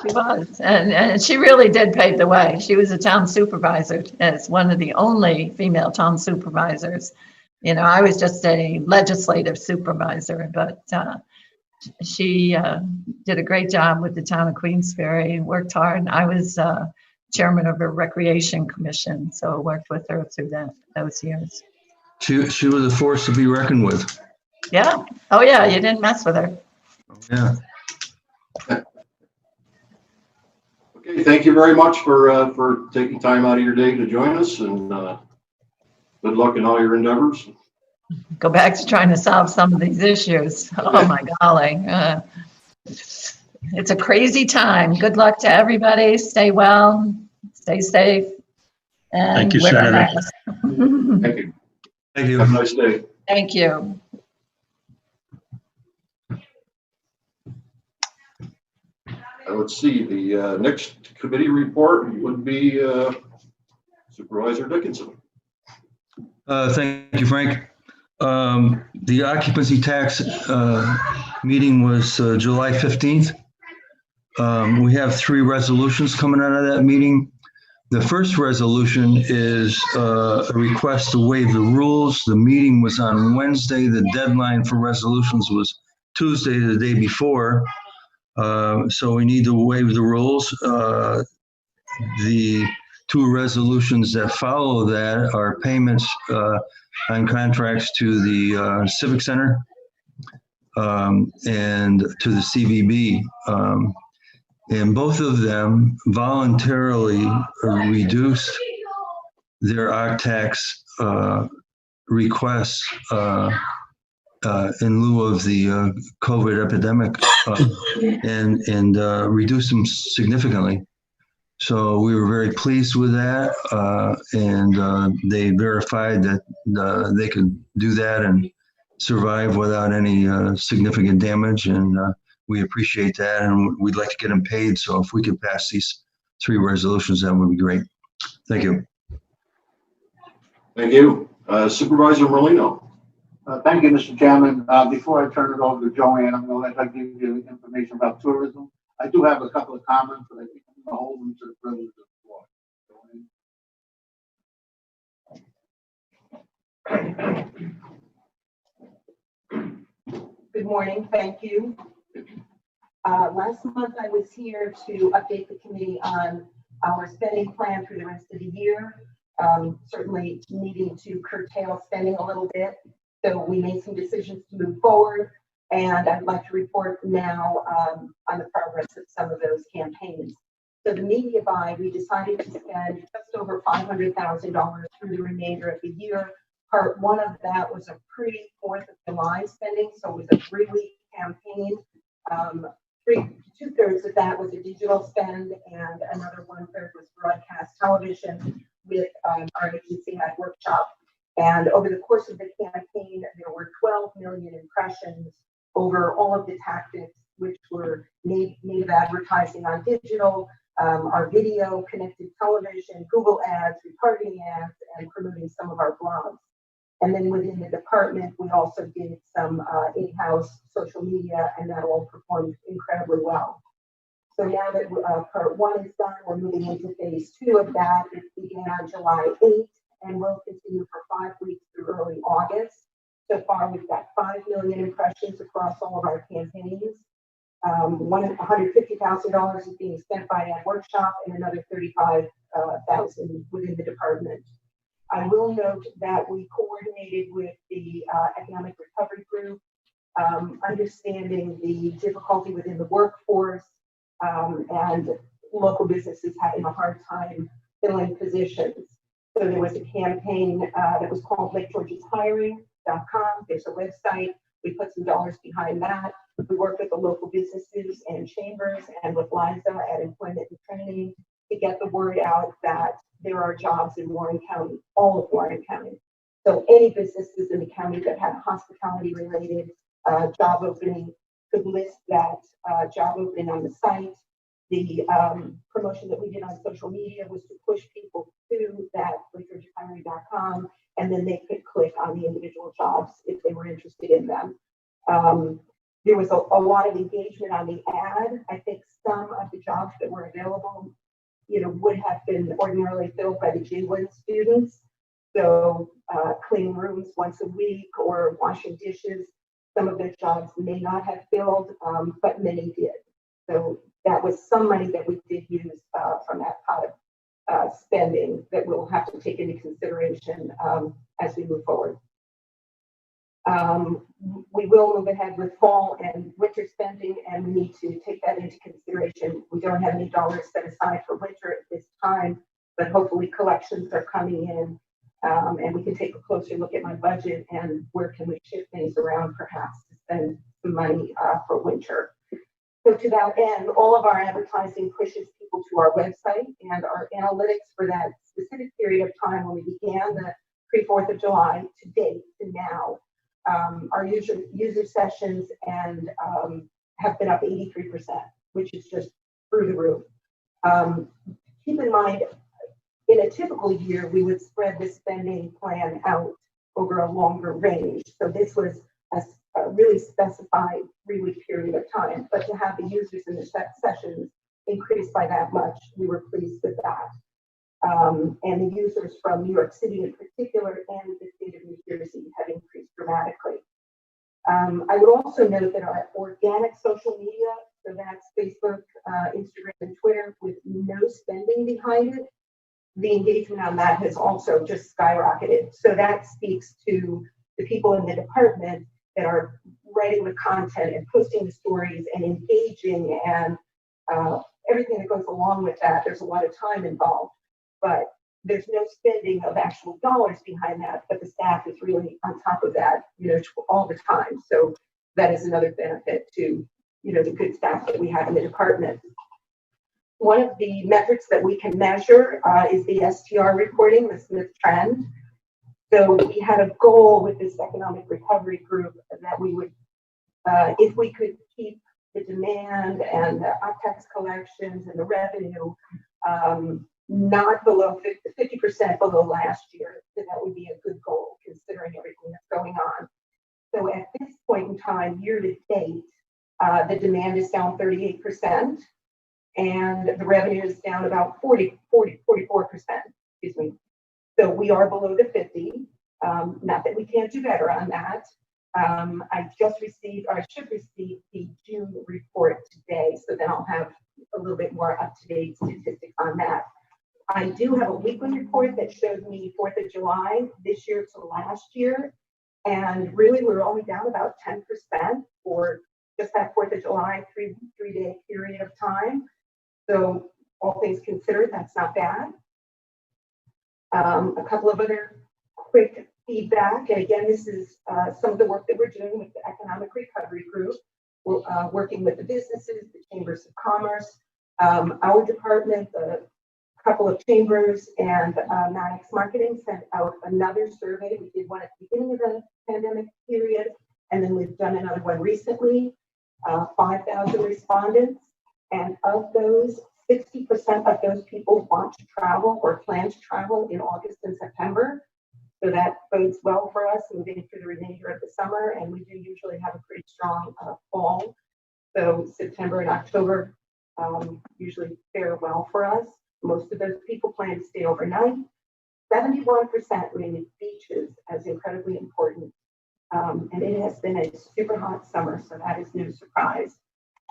Speaker 17: She was, and she really did pave the way. She was a town supervisor, as one of the only female town supervisors. You know, I was just a legislative supervisor, but she did a great job with the town of Queensbury, worked hard. I was chairman of a recreation commission, so I worked with her through those years.
Speaker 18: She was a force to be reckoned with.
Speaker 17: Yeah. Oh yeah, you didn't mess with her.
Speaker 18: Yeah.
Speaker 2: Okay, thank you very much for taking time out of your day to join us, and good luck in all your endeavors.
Speaker 17: Go back to trying to solve some of these issues. Oh my golly. It's a crazy time. Good luck to everybody. Stay well, stay safe. And
Speaker 1: Thank you,
Speaker 17: wear a
Speaker 1: Senator.
Speaker 17: mask.
Speaker 2: Thank you.
Speaker 18: Thank you.
Speaker 2: Have a nice day.
Speaker 17: Thank you.
Speaker 2: Let's see, the next committee report would be Supervisor Dickinson.
Speaker 18: Thank you, Frank. The occupancy tax meeting was July 15th. We have 3 resolutions coming out of that meeting. The first resolution is a request to waive the rules. The meeting was on Wednesday. The deadline for resolutions was Tuesday, the day before. So we need to waive the rules. The 2 resolutions that follow that are payments on contracts to the Civic Center and to the CVB. And both of them voluntarily reduced their OCTAX requests in lieu of the COVID epidemic and reduced them significantly. So we were very pleased with that, and they verified that they could do that and survive without any significant damage, and we appreciate that, and we'd like to get them paid. So if we could pass these 3 resolutions, that would be great. Thank you.
Speaker 2: Thank you. Supervisor Merlino.
Speaker 9: Thank you, Mr. Chairman. Before I turn it over to Joanne, I'm going to let her give you information about tourism. I do have a couple of comments, but I think I'm going to hold them to the privilege of the floor.
Speaker 13: Good morning, thank you. Last month I was here to update the committee on our spending plan for the rest of the year. Certainly needing to curtail spending a little bit. So we made some decisions to move forward, and I'd like to report now on the progress of some of those campaigns. So the media buy, we decided to spend just over $500,000 through the remainder of the year. Part 1 of that was a pre-4th of July spending, so it was a 3-week campaign. 2/3 of that was a digital spend, and another 1/3 was broadcast television with our agency had workshop. And over the course of the campaign, there were 12 million impressions over all of the tactics, which were native advertising on digital, our video, connected television, Google ads, retargeting ads, and promoting some of our blogs. And then within the department, we also did some in-house social media, and that all performed incredibly well. So now that part 1 is done, we're moving into phase 2 of that. It began on July 8th and will continue for 5 weeks through early August. So far, we've got 5 million impressions across all of our campaigns. $150,000 is being spent by Ad Workshop and another $35,000 within the department. I will note that we coordinated with the Economic Recovery Group, understanding the difficulty within the workforce and local businesses having a hard time filling positions. So there was a campaign that was called LakeGeorgesHiring.com. There's a website. We put some dollars behind that. We worked with the local businesses and chambers and with Liza at Employment and Training to get the word out that there are jobs in Warren County, all of Warren County. So any businesses in the county that have hospitality related job opening could list that job opening on the site. The promotion that we did on social media was to push people to that LakeGeorgesHiring.com, and then they could click on the individual jobs if they were interested in them. There was a lot of engagement on the ad. I think some of the jobs that were available, would have been ordinarily filled by the GWIN students. So cleaning rooms once a week or washing dishes. Some of those jobs may not have filled, but many did. So that was some money that we did use from that pot of spending that we'll have to take into consideration as we move forward. We will move ahead with fall and winter spending, and we need to take that into consideration. We don't have any dollars set aside for winter at this time, but hopefully collections are coming in, and we can take a closer look at my budget and where can we shift things around perhaps to spend some money for winter. So to that end, all of our advertising pushes people to our website, and our analytics for that specific period of time when we began the pre-4th of July to date to now, our user sessions and have been up 83%, which is just through the roof. Keep in mind, in a typical year, we would spread the spending plan out over a longer range. So this was a really specified 3-week period of time, but to have the users in the sessions increase by that much, we were pleased with that. And the users from New York City in particular and the state of New Jersey have increased dramatically. I would also note that our organic social media, so that's Facebook, Instagram, and Twitter, with no spending behind it, the engagement on that has also just skyrocketed. So that speaks to the people in the department that are writing the content and posting the stories and engaging and everything that goes along with that. There's a lot of time involved, but there's no spending of actual dollars behind that, but the staff is really on top of that, all the time. So that is another benefit to, the good staff that we have in the department. one of the metrics that we can measure is the STR reporting, the Smith trend. So we had a goal with this economic recovery group that we would, if we could keep the demand and the tax collections and the revenue not below 50% below last year, then that would be a good goal considering everything that's going on. So at this point in time, year to date, the demand is down 38% and the revenue is down about 44%, excuse me. So we are below the 50. Not that we can't do better on that. I just received, or I should receive the June report today, so then I'll have a little bit more up-to-date statistics on that. I do have a weekly report that shows me 4th of July this year to last year, and really we're only down about 10% for just that 4th of July three-day period of time. So all things considered, that's not bad. A couple of other quick feedback, and again, this is some of the work that we're doing with the Economic Recovery Group. We're working with the businesses, the chambers of commerce, our department, the couple of chambers, and Maddox Marketing sent out another survey. We did one at the beginning of the pandemic period, and then we've done another one recently. 5,000 respondents, and of those, 60% of those people want to travel or plan to travel in August and September. So that bodes well for us moving through the remainder of the summer, and we do usually have a pretty strong fall. So September and October usually fare well for us. Most of those people plan to stay overnight. 71% rated beaches as incredibly important. And it has been a super hot summer, so that is no surprise.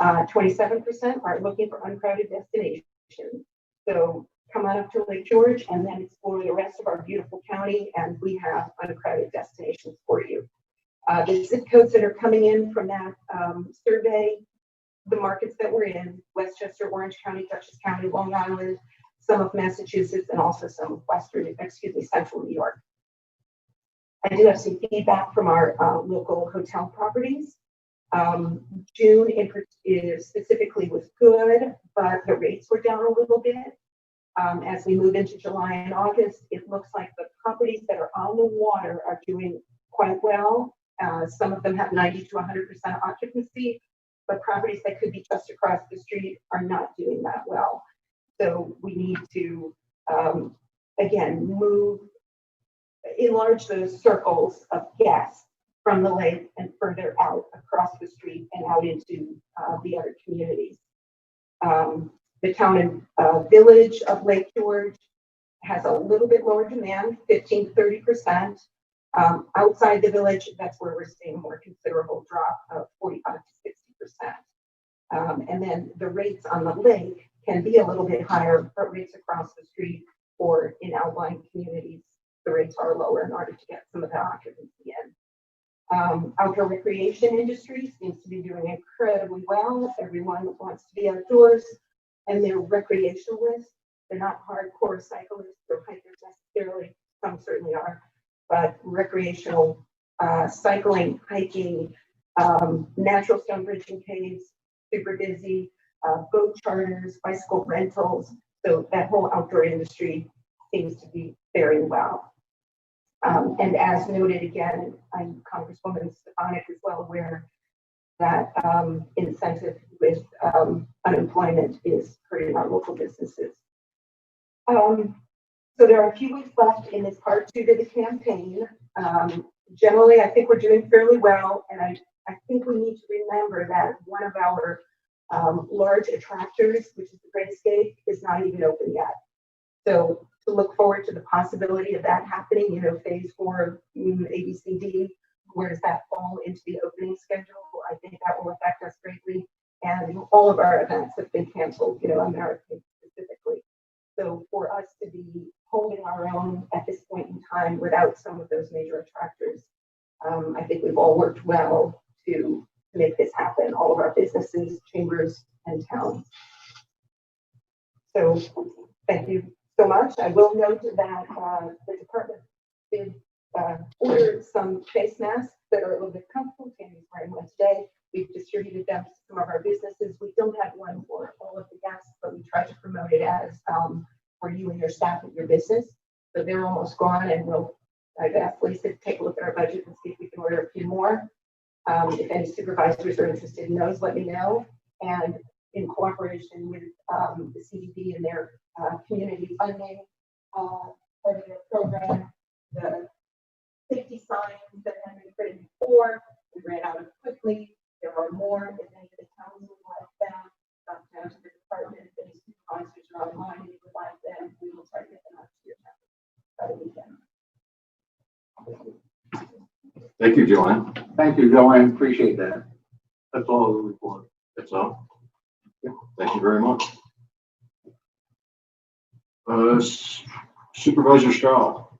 Speaker 13: 27% are looking for uncrowded destinations. So come on up to Lake George and then explore the rest of our beautiful county, and we have uncrowded destinations for you. The zip codes that are coming in from that survey, the markets that we're in: Westchester, Orange County, Dutchess County, Long Island, some of Massachusetts, and also some of central New York. I do have some feedback from our local hotel properties. June specifically was good, but the rates were down a little bit. As we move into July and August, it looks like the properties that are on the water are doing quite well. Some of them have 90 to 100% occupancy, but properties that could be just across the street are not doing that well. So we need to, again, enlarge those circles of guests from the lake and further out across the street and out into the other communities. The town and village of Lake George has a little bit lower demand, 15 to 30%. Outside the village, that's where we're seeing a more considerable drop of 45 to 60%. And then the rates on the lake can be a little bit higher, but rates across the street or in outlying communities, the rates are lower in order to get some of the occupancy in. Outdoor recreation industry seems to be doing incredibly well. Everyone wants to be outdoors, and they're recreationalists. They're not hardcore cyclists or hikers necessarily. Some certainly are, but recreational cycling, hiking, natural stone bridge and caves, super busy, boat charters, bicycle rentals. So that whole outdoor industry seems to be faring well. And as noted again, Congresswoman Stefanik is well aware that incentive with unemployment is hurting our local businesses. So there are a few weeks left in this part 2 to the campaign. Generally, I think we're doing fairly well, and I think we need to remember that one of our large attractors, which is the Great Escape, is not even open yet. So to look forward to the possibility of that happening, you know, phase 4, ABCD, where does that fall into the opening schedule? I think that will affect us greatly. And all of our events have been canceled, you know, American specifically. So for us to be holding our own at this point in time without some of those major attractors, I think we've all worked well to make this happen, all of our businesses, chambers, and towns. So thank you so much. I will note that the department did order some face masks that are a little bit comfortable. Tammy's wearing one today. We've distributed them to some of our businesses. We don't have one for all of the guests, but we try to noted as for you and your staff at your business. So they're almost gone, and I've asked Lisa to take a look at our budget and see if we can order a few more. If any supervisors are interested in those, let me know. And in cooperation with the CDB and their community funding part of their program, the safety signs that have been printed before, we ran out of quickly. There are more. If any of the towns would like them, down to the department, if any supervisors are online and you would like them, we will try to get them out to your town by the weekend.
Speaker 2: Thank you, Joanne.
Speaker 9: Thank you, Joanne. Appreciate that.
Speaker 2: That's all the report. That's all. Thank you very much. Supervisor Strahl.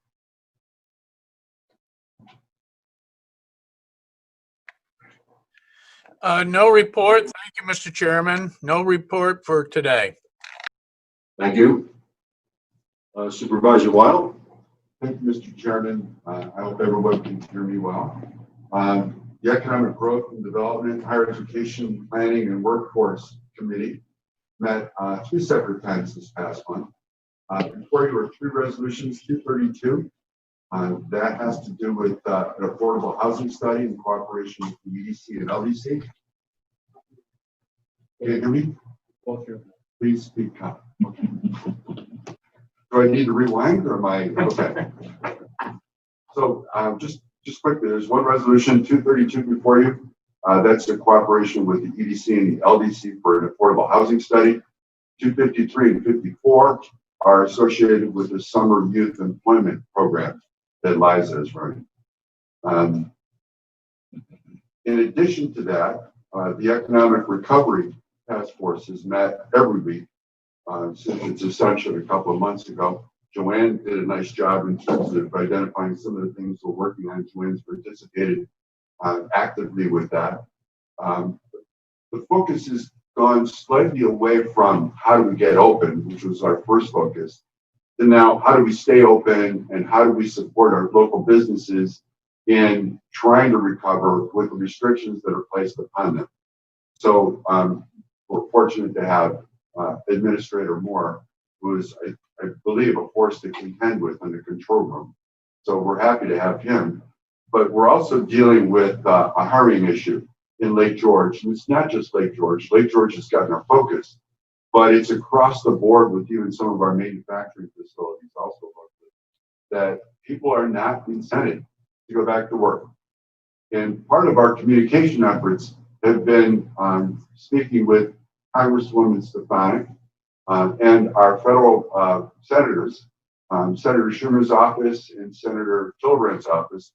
Speaker 19: No report. Thank you, Mr. Chairman. No report for today.
Speaker 2: Thank you. Supervisor Wild.
Speaker 20: Thank you, Mr. Chairman. I hope everyone can hear me well. The Economic Growth and Development, Higher Education, Planning, and Workforce Committee met 3 separate times this past month. Before you are 3 resolutions, 232. That has to do with an affordable housing study in cooperation with the EDC and LDC. Can you hear me? Please speak up. Okay. Do I need to rewind or am I okay? So just quickly, there's one resolution 232 before you. That's in cooperation with the EDC and the LDC for an affordable housing study. 253 and 54 are associated with the summer youth employment program that Liza is running. In addition to that, the Economic Recovery Task Force has met every week since its ascension a couple of months ago. Joanne did a nice job in terms of identifying some of the things we're working on. Joanne's participated actively with that. The focus has gone slightly away from how do we get open, which was our first focus, to now how do we stay open and how do we support our local businesses in trying to recover with the restrictions that are placed upon them. So we're fortunate to have Administrator Moore, who is, I believe, a force to contend with in the control room. So we're happy to have him. But we're also dealing with a hiring issue in Lake George. And it's not just Lake George. Lake George has gotten our focus, but it's across the board with even some of our manufacturing facilities also, that people are not incented to go back to work. And part of our communication efforts have been speaking with Congresswoman Stefanik and our federal senators, Senator Schumer's office and Senator Gillibrand's office,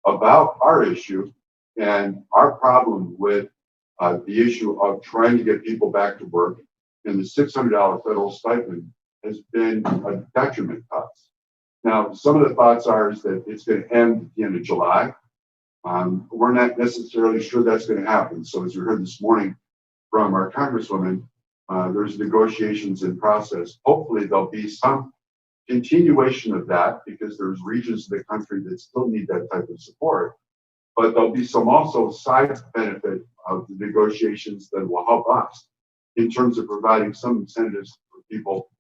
Speaker 20: about our issue and our problem with the issue of trying to get people back to work. And the $600 federal stipend has been a detriment to us. Now, some of the thoughts are is that it's going to end at the end of July. We're not necessarily sure that's going to happen. So as we heard this morning from our Congresswoman, there's negotiations in process. Hopefully there'll be some continuation of that because there's regions of the country that still need that type of support. But there'll be some also side benefit of the negotiations that will help us in terms of providing some incentives for people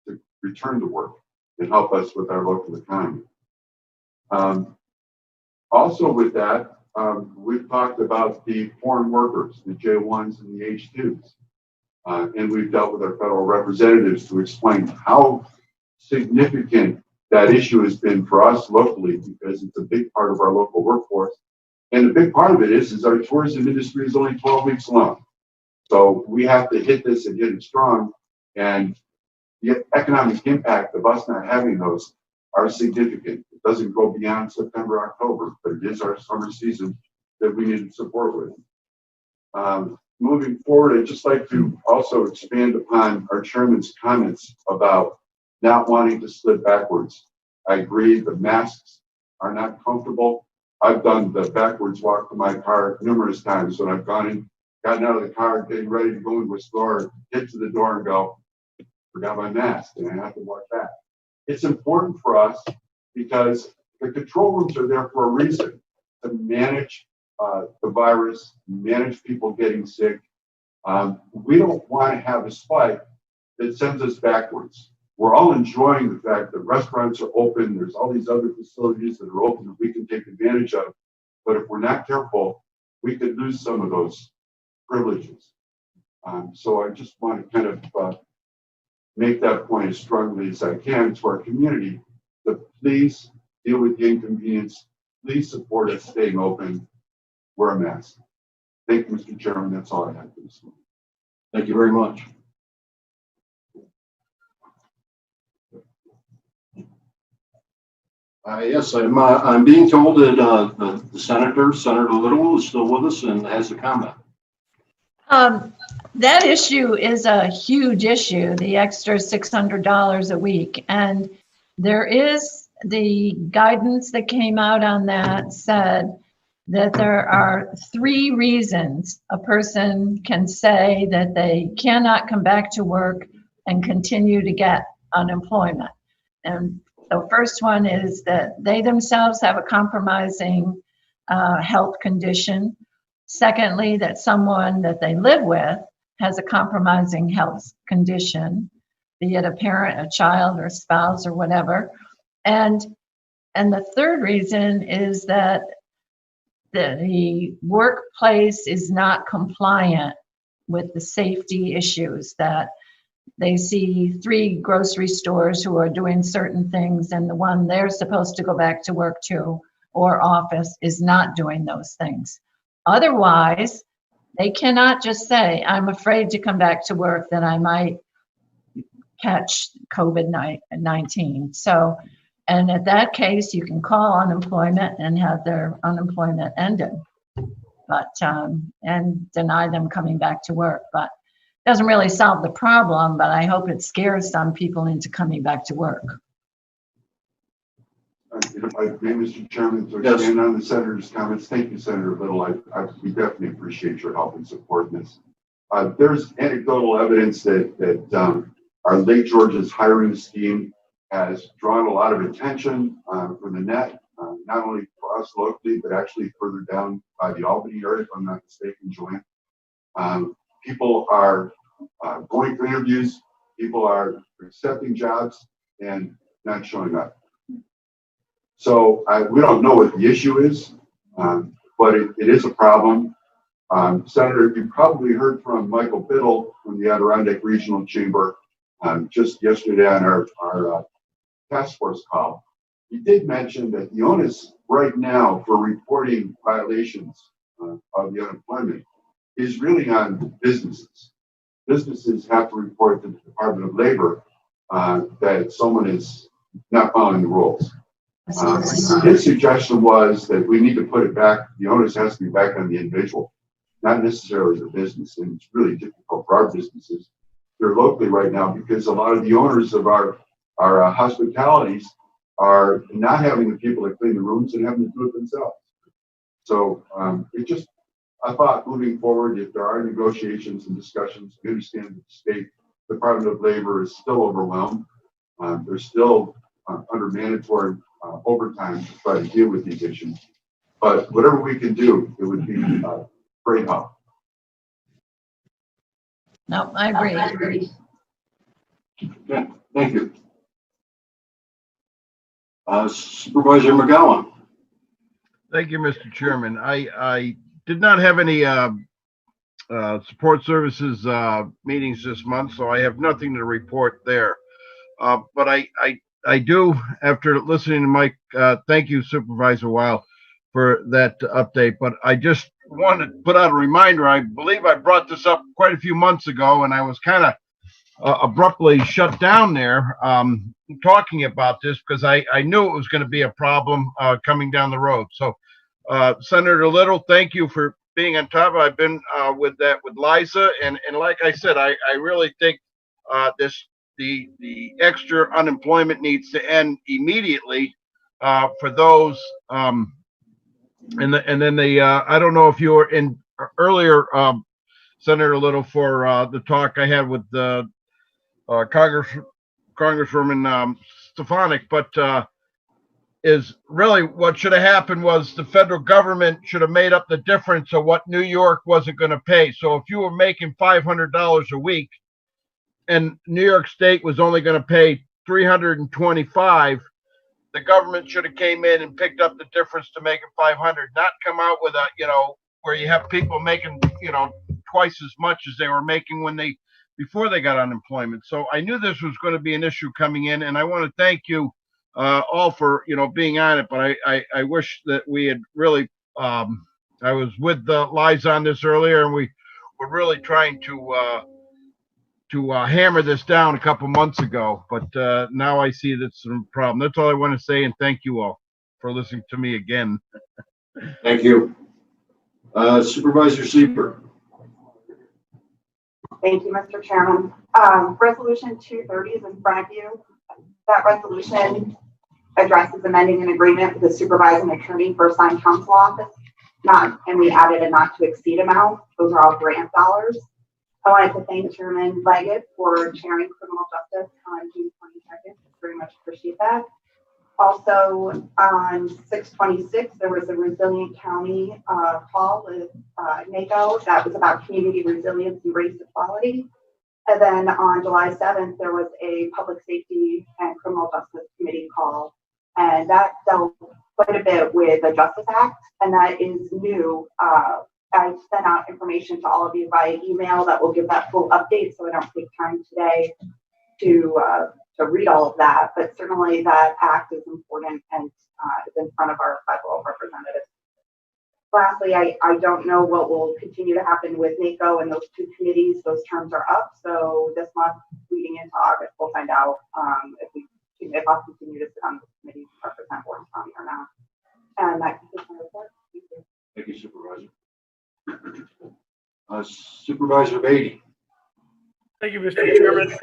Speaker 20: to return to work and help us with our local economy. Also with that, we've talked about the foreign workers, the J1s and the H2s. And we've dealt with our federal representatives to explain how significant that issue has been for us locally because it's a big part of our local workforce. And a big part of it is our tourism industry is only 12 weeks long. So we have to hit this and hit it strong. And the economic impact of us not having those are significant. It doesn't go beyond September, October, but it is our summer season that we need support with. Moving forward, I'd just like to also expand upon our chairman's comments about not wanting to slip backwards. I agree the masks are not comfortable. I've done the backwards walk to my car numerous times when I've gotten out of the car, getting ready to go into a store, get to the door and go, forgot my mask, and I have to walk back. It's important for us because the control rooms are there for a reason, to manage the virus, manage people getting sick. We don't want to have a spike it sends us backwards. We're all enjoying the fact that restaurants are open. There's all these other facilities that are open that we can take advantage of. But if we're not careful, we could lose some of those privileges. So I just want to kind of make that point as strongly as I can to our community, that please deal with the inconvenience. Please support us staying open. Wear a mask. Thank you, Mr. Chairman. That's all I have for this morning.
Speaker 2: Thank you very much. Yes, I'm being told that the Senator Little, is still with us and has a comment.
Speaker 17: That issue is a huge issue, the extra $600 a week. And there is the guidance that came out on that said that there are 3 reasons a person can say that they cannot come back to work and continue to get unemployment. And the first one is that they themselves have a compromising health condition. Secondly, that someone that they live with has a compromising health condition, be it a parent, a child, or spouse, or whatever. And the third reason is that the workplace is not compliant with the safety issues, that they see 3 grocery stores who are doing certain things and the one they're supposed to go back to work to or office is not doing those things. Otherwise, they cannot just say, I'm afraid to come back to work, that I might catch COVID-19. So, and at that case, you can call unemployment and have their unemployment ended, but, and deny them coming back to work. But it doesn't really solve the problem, but I hope it scares some people into coming back to work.
Speaker 20: If I may, Mr. Chairman, to expand on the Senator's comments, thank you, Senator Little. We definitely appreciate your help and support in this. There's anecdotal evidence that our Lake George's hiring scheme has drawn a lot of attention from the net, not only for us locally, but actually further down by the Albany area, if I'm not mistaken, Joanne. People are going for interviews, people are accepting jobs and not showing up. So we don't know what the issue is, but it is a problem. Senator, you probably heard from Michael Biddle from the Adirondack Regional Chamber just yesterday on our task force call. He did mention that the onus right now for reporting violations of the unemployment is really on businesses. Businesses have to report to the Department of Labor that someone is not following the rules. His suggestion was that we need to put it back, the onus has to be back on the individual, not necessarily the business. And it's really difficult for our businesses here locally right now because a lot of the owners of our hospitalities are not having the people that clean the rooms and having to do it themselves. So I thought moving forward, if there are negotiations and discussions, we understand that the State Department of Labor is still overwhelmed. They're still under mandatory overtime to try to deal with these issues. But whatever we can do, it would be great help.
Speaker 17: No, I agree.
Speaker 2: Okay, thank you. Supervisor McGowan.
Speaker 5: Thank you, Mr. Chairman. I did not have any support services meetings this month, so I have nothing to report there. But I do, after listening to Mike, thank you, Supervisor Weil, for that update. But I just wanted to put out a reminder. I believe I brought this up quite a few months ago, and I was kind of abruptly shut down there talking about this because I knew it was going to be a problem coming down the road. So, Senator Little, thank you for being on top. I've been with Liza, and like I said, I really think the extra unemployment needs to end immediately for those. And then I don't know if you were in earlier, Senator Little, for the talk I had with the Congresswoman Stefanik, but is really what should have happened was the federal government should have made up the difference of what New York wasn't going to pay. So if you were making $500 a week, and New York State was only going to pay 325, the government should have came in and picked up the difference to make it 500, not come out with a, where you have people making, twice as much as they were making before they got unemployment. So I knew this was going to be an issue coming in, and I want to thank you all for, being on it. But I wish that we had really, I was with Liza on this earlier, and we were really trying to hammer this down a couple months ago, but now I see that's a problem. That's all I want to say, and thank you all for listening to me again.
Speaker 2: Thank you. Supervisor Sieber.
Speaker 21: Thank you, Mr. Chairman. Resolution 230 is in front of you. That resolution addresses amending an agreement with the supervising attorney for assigned counsel office, and we added a not to exceed amount. Those are all grant dollars. I wanted to thank Chairman Leggett for chairing criminal justice on June 22nd. Very much appreciate that. Also, on 6/26, there was a Resilient County call with NACO that was about community resilience and race equality. And then on July 7th, there was a Public Safety and Criminal Justice Committee call, and that dealt quite a bit with the Justice Act, and that is new. I sent out information to all of you via email that will give that full update, so I don't take time today to read all of that, but certainly that act is important and is in front of our federal representatives. Lastly, I don't know what will continue to happen with NACO and those two committees. Those terms are up, so this month leading into August, we'll find out if I'll continue to sit on the committee to represent Orange County or not. And that concludes my report. Thank you.
Speaker 2: Thank you, Supervisor. Supervisor Beatty.
Speaker 15: Thank you, Mr. Chairman.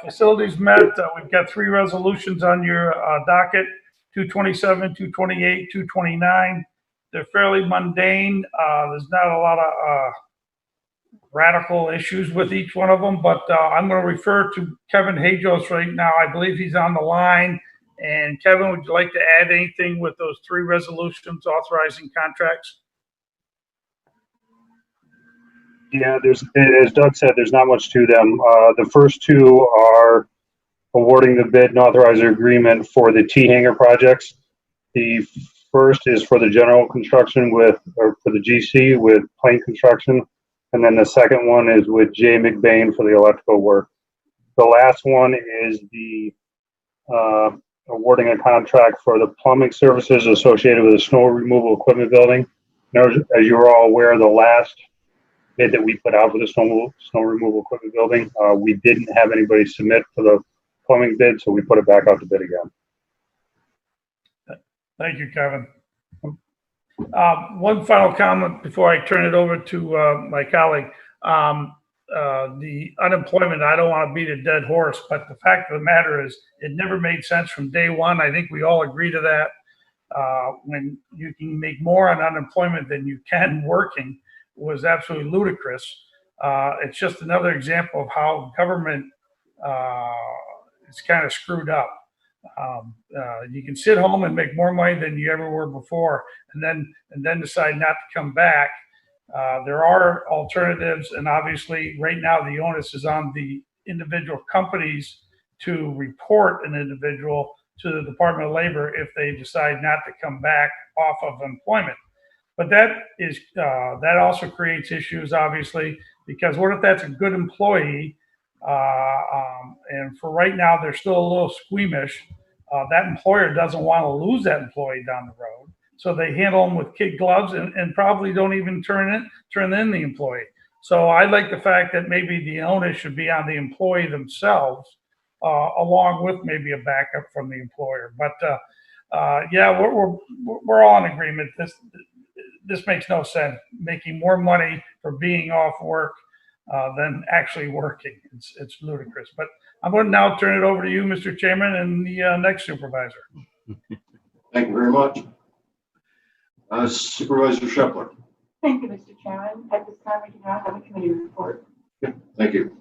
Speaker 15: Facilities met. We've got 3 resolutions on your docket, 227, 228, 229. They're fairly mundane. There's not a lot of radical issues with each one of them, but I'm going to refer to Kevin Hajos right now. I believe he's on the line. And Kevin, would you like to add anything with those 3 resolutions authorizing contracts?
Speaker 22: Yeah, as Doug said, there's not much to them. The first 2 are awarding the bid and authorizer agreement for the T-hanger projects. The first is for the general construction for the GC with Plain Construction. And then the second one is with J. McBain for the electrical work. The last one is the awarding a contract for the plumbing services associated with the snow removal equipment building. Now, as you're all aware, the last bid that we put out for the snow removal equipment building, we didn't have anybody submit for the plumbing bid, so we put it back out to bid again.
Speaker 15: Thank you, Kevin. One final comment before I turn it over to my colleague. The unemployment, I don't want to beat a dead horse, but the fact of the matter is it never made sense from day one. I think we all agree to that. When you can make more on unemployment than you can working was absolutely ludicrous. It's just another example of how government is kind of screwed up. You can sit home and make more money than you ever were before, and then decide not to come back. There are alternatives, and obviously right now the onus is on the individual companies to report an individual to the Department of Labor if they decide not to come back off of employment. But that also creates issues, obviously, because what if that's a good employee, and for right now they're still a little squeamish. That employer doesn't want to lose that employee down the road, so they handle them with kid gloves and probably don't even turn in the employee. So I like the fact that maybe the onus should be on the employee themselves, along with maybe a backup from the employer. But yeah, we're all in agreement. This makes no sense. Making more money for being off work than actually working. It's ludicrous. But I'm going to now turn it over to you, Mr. Chairman, and the next supervisor.
Speaker 2: Thank you very much. Supervisor Shepler.
Speaker 13: Thank you, Mr. Chairman. At this time, we do not have a committee report.
Speaker 2: Okay, thank you.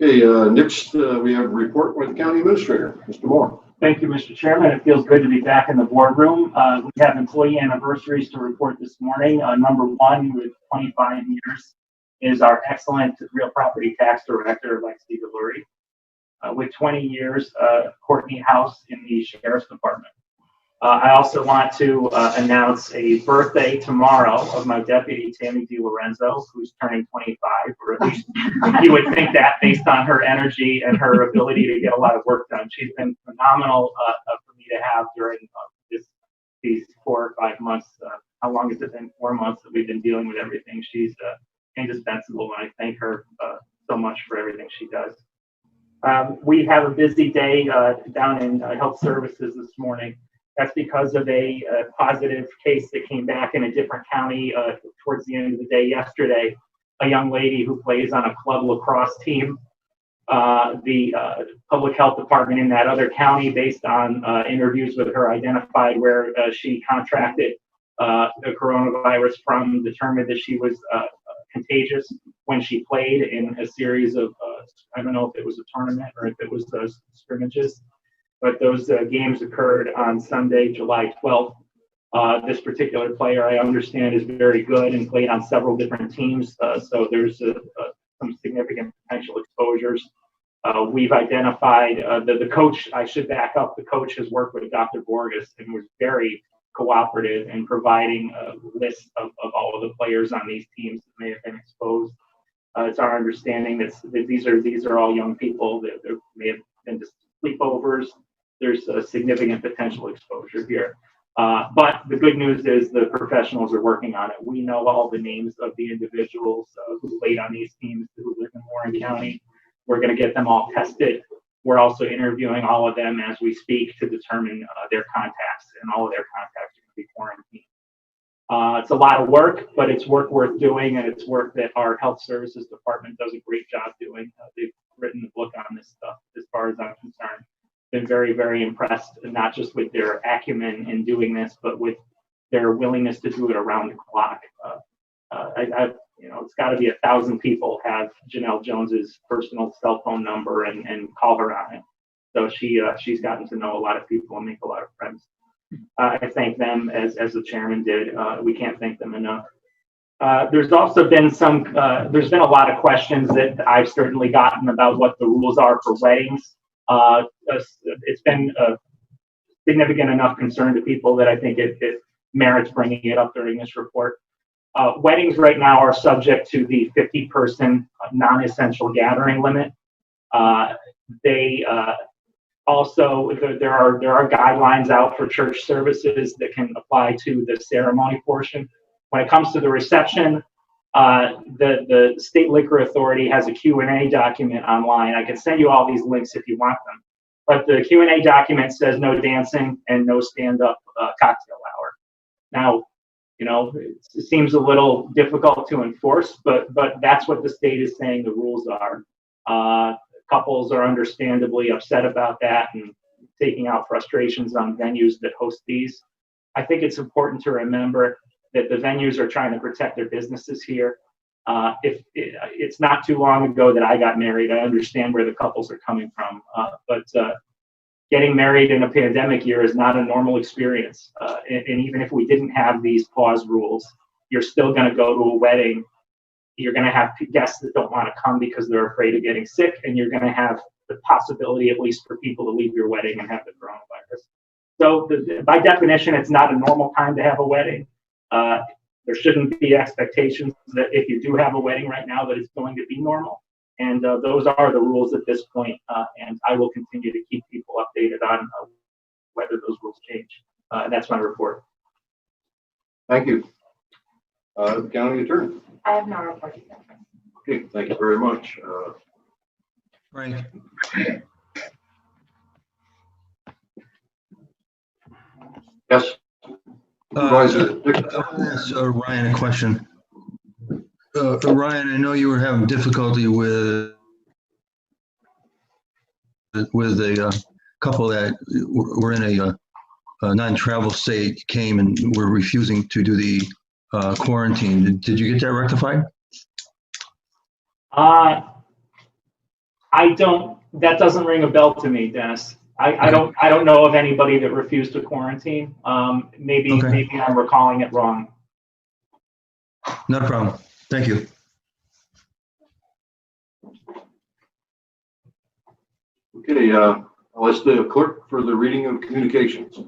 Speaker 2: Okay, next we have a report with the County Administrator, Mr. Moore.
Speaker 23: Thank you, Mr. Chairman. It feels good to be back in the boardroom. We have employee anniversaries to report this morning. Number 1 with 25 years is our excellent real property tax director, Lexi Delury. With 20 years, Courtney House in the Sheriff's Department. I also want to announce a birthday tomorrow of my deputy, Tammy DiLorenzo, who's turning 25, or at least you would think that based on her energy and her ability to get a lot of work done. She's been phenomenal for me to have during these 4 or 5 months. How long has it been? 4 months that we've been dealing with everything. She's indispensable, and I thank her so much for everything she does. We have a busy day down in Health Services this morning. That's because of a positive case that came back in a different county towards the end of the day yesterday. A young lady who plays on a club lacrosse team. The public health department in that other county, based on interviews with her, identified where she contracted the coronavirus from, determined that she was contagious when she played in a series of, I don't know if it was a tournament or if it was those scrimmages, but those games occurred on Sunday, July 12th. This particular player, I understand, is very good and played on several different teams, so there's some significant potential exposures. We've identified the coach. I should back up. The coach has worked with Dr. Borges and was very cooperative in providing a list of all of the players on these teams that may have been exposed. It's our understanding that these are all young people that there may have been just sleepovers. There's a significant potential exposure here. But the good news is the professionals are working on it. We know all the names of the individuals who played on these teams who live in Warren County. We're going to get them all tested. We're also interviewing all of them as we speak to determine their contacts, and all of their contacts are going to be quarantined. It's a lot of work, but it's work worth doing, and it's work that our health services department does a great job doing. They've written a book on this stuff, as far as I'm concerned. Been very, very impressed, not just with their acumen in doing this, but with their willingness to do it around the clock. It's got to be 1,000 people have Janelle Jones's personal cell phone number and call her on it. So she's gotten to know a lot of people and make a lot of friends. I thank them as the chairman did. We can't thank them enough. There's also been there's been a lot of questions that I've certainly gotten about what the rules are for weddings. It's been a significant enough concern to people that I think it merits bringing it up during this report. Weddings right now are subject to the 50-person non-essential gathering limit. Also, there are guidelines out for church services that can apply to the ceremony portion. When it comes to the reception, the state liquor authority has a Q&A document online. I can send you all these links if you want them. But the Q&A document says no dancing and no stand-up cocktail hour. Now, it seems a little difficult to enforce, but that's what the state is saying the rules are. Couples are understandably upset about that and taking out frustrations on venues that host these. I think it's important to remember that the venues are trying to protect their businesses here. It's not too long ago that I got married. I understand where the couples are coming from, but getting married in a pandemic year is not a normal experience. And even if we didn't have these pause rules, you're still going to go to a wedding. You're going to have guests that don't want to come because they're afraid of getting sick, and you're going to have the possibility, at least for people to leave your wedding and have the coronavirus. So by definition, it's not a normal time to have a wedding. There shouldn't be expectations that if you do have a wedding right now that it's going to be normal. And those are the rules at this point, and I will continue to keep people updated on whether those rules change. That's my report.
Speaker 2: Thank you. County Attorney.
Speaker 21: I have no report.
Speaker 2: Okay, thank you very much.
Speaker 18: Frank.
Speaker 2: Yes.
Speaker 18: I want to ask Ryan a question. Ryan, I know you were having difficulty with a couple that were in a non-travel state, came and were refusing to do the quarantine. Did you get that rectified?
Speaker 23: That doesn't ring a bell to me, Dennis. I don't know of anybody that refused to quarantine. Maybe I'm recalling it wrong.
Speaker 18: Not a problem. Thank you.
Speaker 2: Okay, I'll ask the clerk for the reading of communications.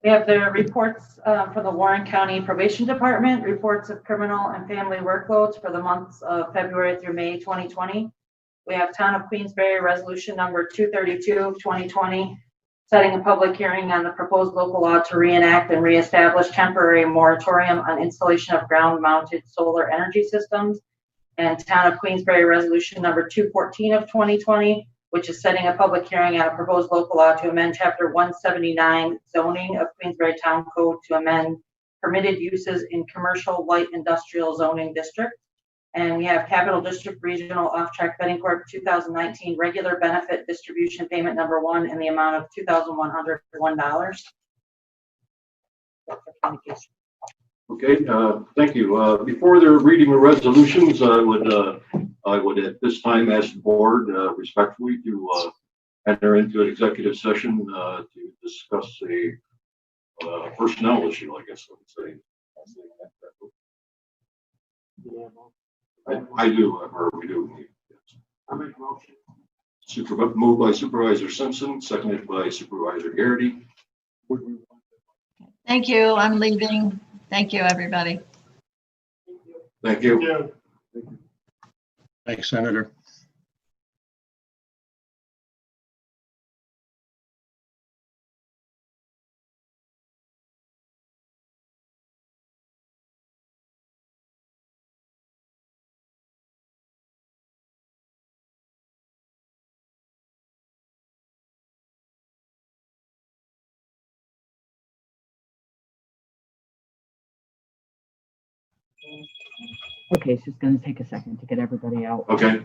Speaker 3: We have the reports for the Warren County Probation Department, reports of criminal and family workloads for the months of February through May 2020. We have Town of Queensbury Resolution Number 232 of 2020, setting a public hearing on the proposed local law to reenact and reestablish temporary moratorium on installation of ground-mounted solar energy systems. And Town of Queensbury Resolution Number 214 of 2020, which is setting a public hearing on a proposed local law to amend Chapter 179 zoning of Queensbury Town Code to amend permitted uses in commercial light industrial zoning district. And we have Capital District Regional Off-Track Betting Corp. 2019 regular benefit distribution payment number 1 in the amount of $2,101.
Speaker 2: Okay, thank you. Before the reading of resolutions, I would at this time ask the board respectfully to enter into an executive session to discuss a personnel issue, I guess I would say. I do, or we do. Yes.
Speaker 9: I make a motion.
Speaker 2: Moved by Supervisor Simpson, seconded by Supervisor Garrity.
Speaker 17: Thank you. I'm leaving. Thank you, everybody.
Speaker 2: Thank you.
Speaker 1: Thanks, Senator.
Speaker 4: Okay, it's just gonna take a second to get everybody out.
Speaker 2: Okay.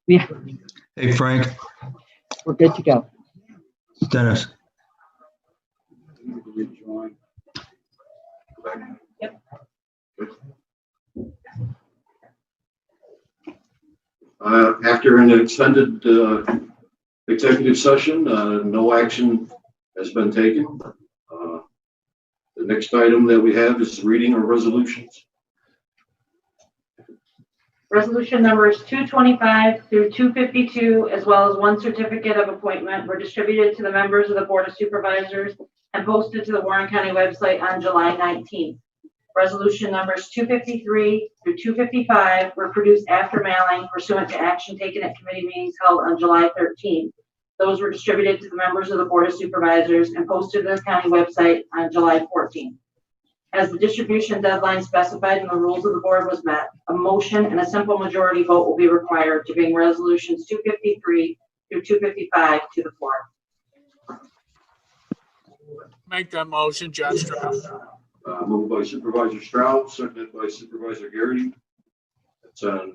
Speaker 4: Yeah,
Speaker 18: Hey, Frank,
Speaker 4: we're good to go.
Speaker 18: Dennis.
Speaker 2: After an extended executive session, no action has been taken. The next item that we have is reading of resolutions.
Speaker 3: Resolution numbers 225 through 252, as well as one certificate of appointment, were distributed to the members of the Board of Supervisors and posted to the Warren County website on July 19th. Resolution numbers 253 through 255 were produced after mailing pursuant to action taken at committee meetings held on July 13th. Those were distributed to the members of the Board of Supervisors and posted to the county website on July 14th. As the distribution deadline specified in the rules of the board was met, a motion and a simple majority vote will be required to bring resolutions 253 through 255 to the floor.
Speaker 19: Make that motion, John Strauss.
Speaker 2: Moved by Supervisor Stroud, seconded by Supervisor Garrity. That's on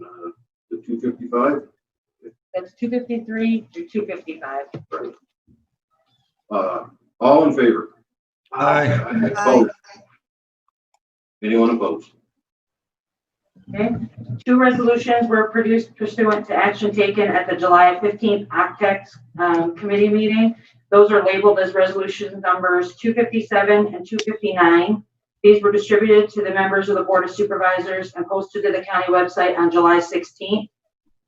Speaker 2: the 255.
Speaker 3: That's 253 through 255.
Speaker 2: All in favor?
Speaker 18: Aye.
Speaker 2: Opposed? Anyone opposed?
Speaker 3: Okay. Two resolutions were produced pursuant to action taken at the July 15th OPTEX committee meeting. Those are labeled as resolution numbers 257 and 259. These were distributed to the members of the Board of Supervisors and posted to the county website on July 16th.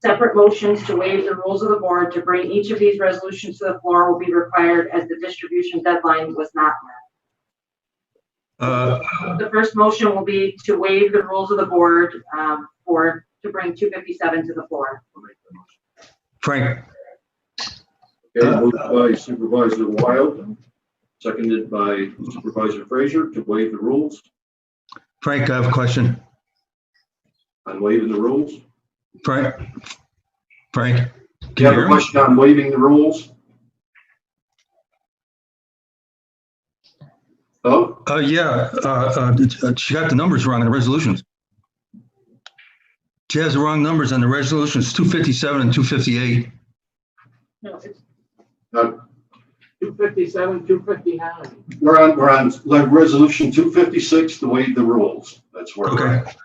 Speaker 3: Separate motions to waive the rules of the board to bring each of these resolutions to the floor will be required as the distribution deadline was not met. The first motion will be to waive the rules of the board to bring 257 to the floor.
Speaker 18: Frank.
Speaker 2: Okay, moved by Supervisor Wild, seconded by Supervisor Frazier to waive the rules.
Speaker 18: Frank, I have a question.
Speaker 2: On waiving the rules?
Speaker 18: Frank,
Speaker 2: Do you have a question on waiving the rules? Oh?
Speaker 18: Yeah, she got the numbers wrong in the resolutions. She has the wrong numbers on the resolutions, 257 and 258.
Speaker 3: No, it's
Speaker 9: 257, 259.
Speaker 2: We're on like resolution 256 to waive the rules. That's where we're at.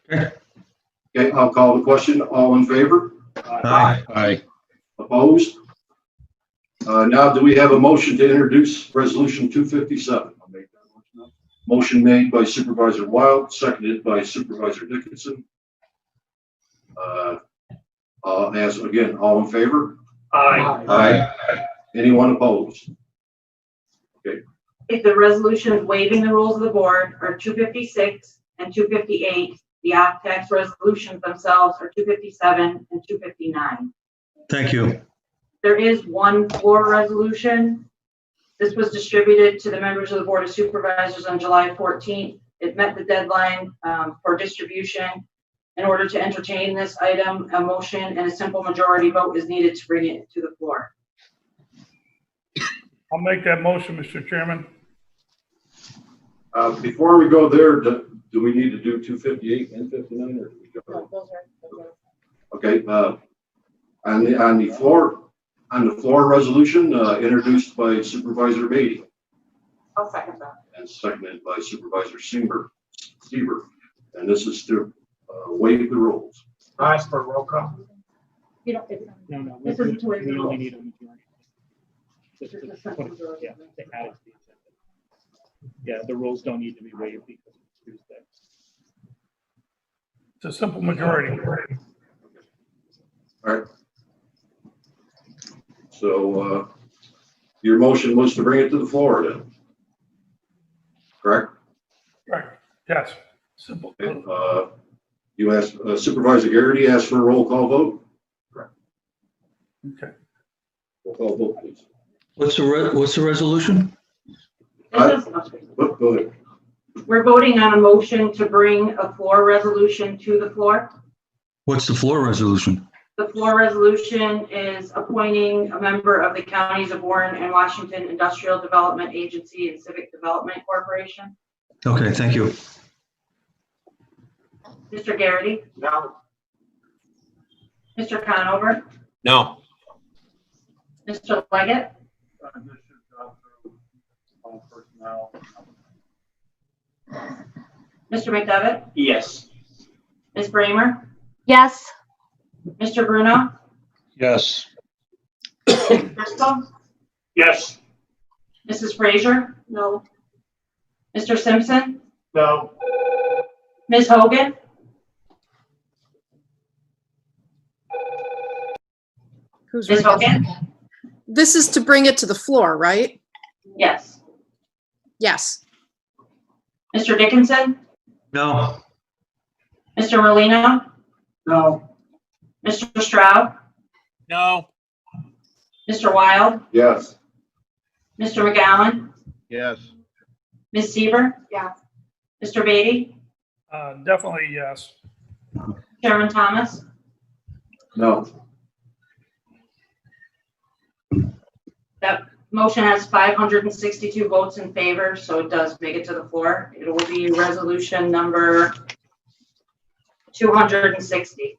Speaker 2: Okay, I'll call the question. All in favor?
Speaker 18: Aye.
Speaker 1: Aye.
Speaker 2: Opposed? Now, do we have a motion to introduce resolution 257? I'll make that motion. Motion made by Supervisor Wild, seconded by Supervisor Dickinson. I'll ask again, all in favor?
Speaker 9: Aye.
Speaker 2: Aye. Anyone opposed? Okay.
Speaker 3: If the resolutions waiving the rules of the board are 256 and 258, the OPTEX resolutions themselves are 257 and 259.
Speaker 18: Thank you.
Speaker 3: There is one floor resolution. This was distributed to the members of the Board of Supervisors on July 14th. It met the deadline for distribution. In order to entertain this item, a motion and a simple majority vote is needed to bring it to the floor.
Speaker 15: I'll make that motion, Mr. Chairman.
Speaker 2: Before we go there, do we need to do 258 and 59 or do we go?
Speaker 3: No, those are.
Speaker 2: Okay, on the floor resolution, introduced by Supervisor Beatty
Speaker 3: I'll second that.
Speaker 2: and seconded by Supervisor Seaver. And this is to waive the rules.
Speaker 9: Ask for a roll call.
Speaker 3: You don't,
Speaker 7: No,
Speaker 3: this isn't to waive the
Speaker 7: we only
Speaker 3: rules.
Speaker 7: need a majority.
Speaker 3: This is a simple majority.
Speaker 7: Yeah, to add it to the agenda. Yeah, the rules don't need to be waived because it's Tuesday.
Speaker 15: It's a simple majority.
Speaker 2: All right. So your motion was to bring it to the floor then, correct?
Speaker 15: Right, yes, simple.
Speaker 2: Okay. You asked, Supervisor Garrity asked for a roll call vote? Correct.
Speaker 15: Okay.
Speaker 2: Roll call vote, please.
Speaker 18: What's the resolution?
Speaker 3: This is,
Speaker 2: Go ahead.
Speaker 3: we're voting on a motion to bring a floor resolution to the floor.
Speaker 18: What's the floor resolution?
Speaker 3: The floor resolution is appointing a member of the counties of Warren and Washington Industrial Development Agency and Civic Development Corporation.
Speaker 18: Okay, thank you.
Speaker 3: Mr. Garrity?
Speaker 9: No.
Speaker 3: Mr. Conover?
Speaker 19: No.
Speaker 3: Mr. Leggett? Mr. McDevitt?
Speaker 11: Yes.
Speaker 3: Ms. Bramer?
Speaker 12: Yes.
Speaker 3: Mr. Bruno?
Speaker 18: Yes.
Speaker 3: Mr. Driscoll?
Speaker 9: Yes.
Speaker 3: Mrs. Frazier?
Speaker 13: No.
Speaker 3: Mr. Simpson?
Speaker 9: No.
Speaker 3: Ms. Hogan?
Speaker 16: Who's
Speaker 3: Ms. Hogan?
Speaker 16: This is to bring it to the floor, right?
Speaker 3: Yes.
Speaker 16: Yes.
Speaker 3: Mr. Dickinson?
Speaker 18: No.
Speaker 3: Mr. Merlino?
Speaker 9: No.
Speaker 3: Mr. Stroud?
Speaker 19: No.
Speaker 3: Mr. Wild?
Speaker 20: Yes.
Speaker 3: Mr. McGowan?
Speaker 5: Yes.
Speaker 3: Ms. Seaver?
Speaker 13: Yes.
Speaker 3: Mr. Beatty?
Speaker 15: Definitely yes.
Speaker 3: Chairman Thomas?
Speaker 2: No.
Speaker 3: That motion has 562 votes in favor, so it does make it to the floor. It will be resolution number 260.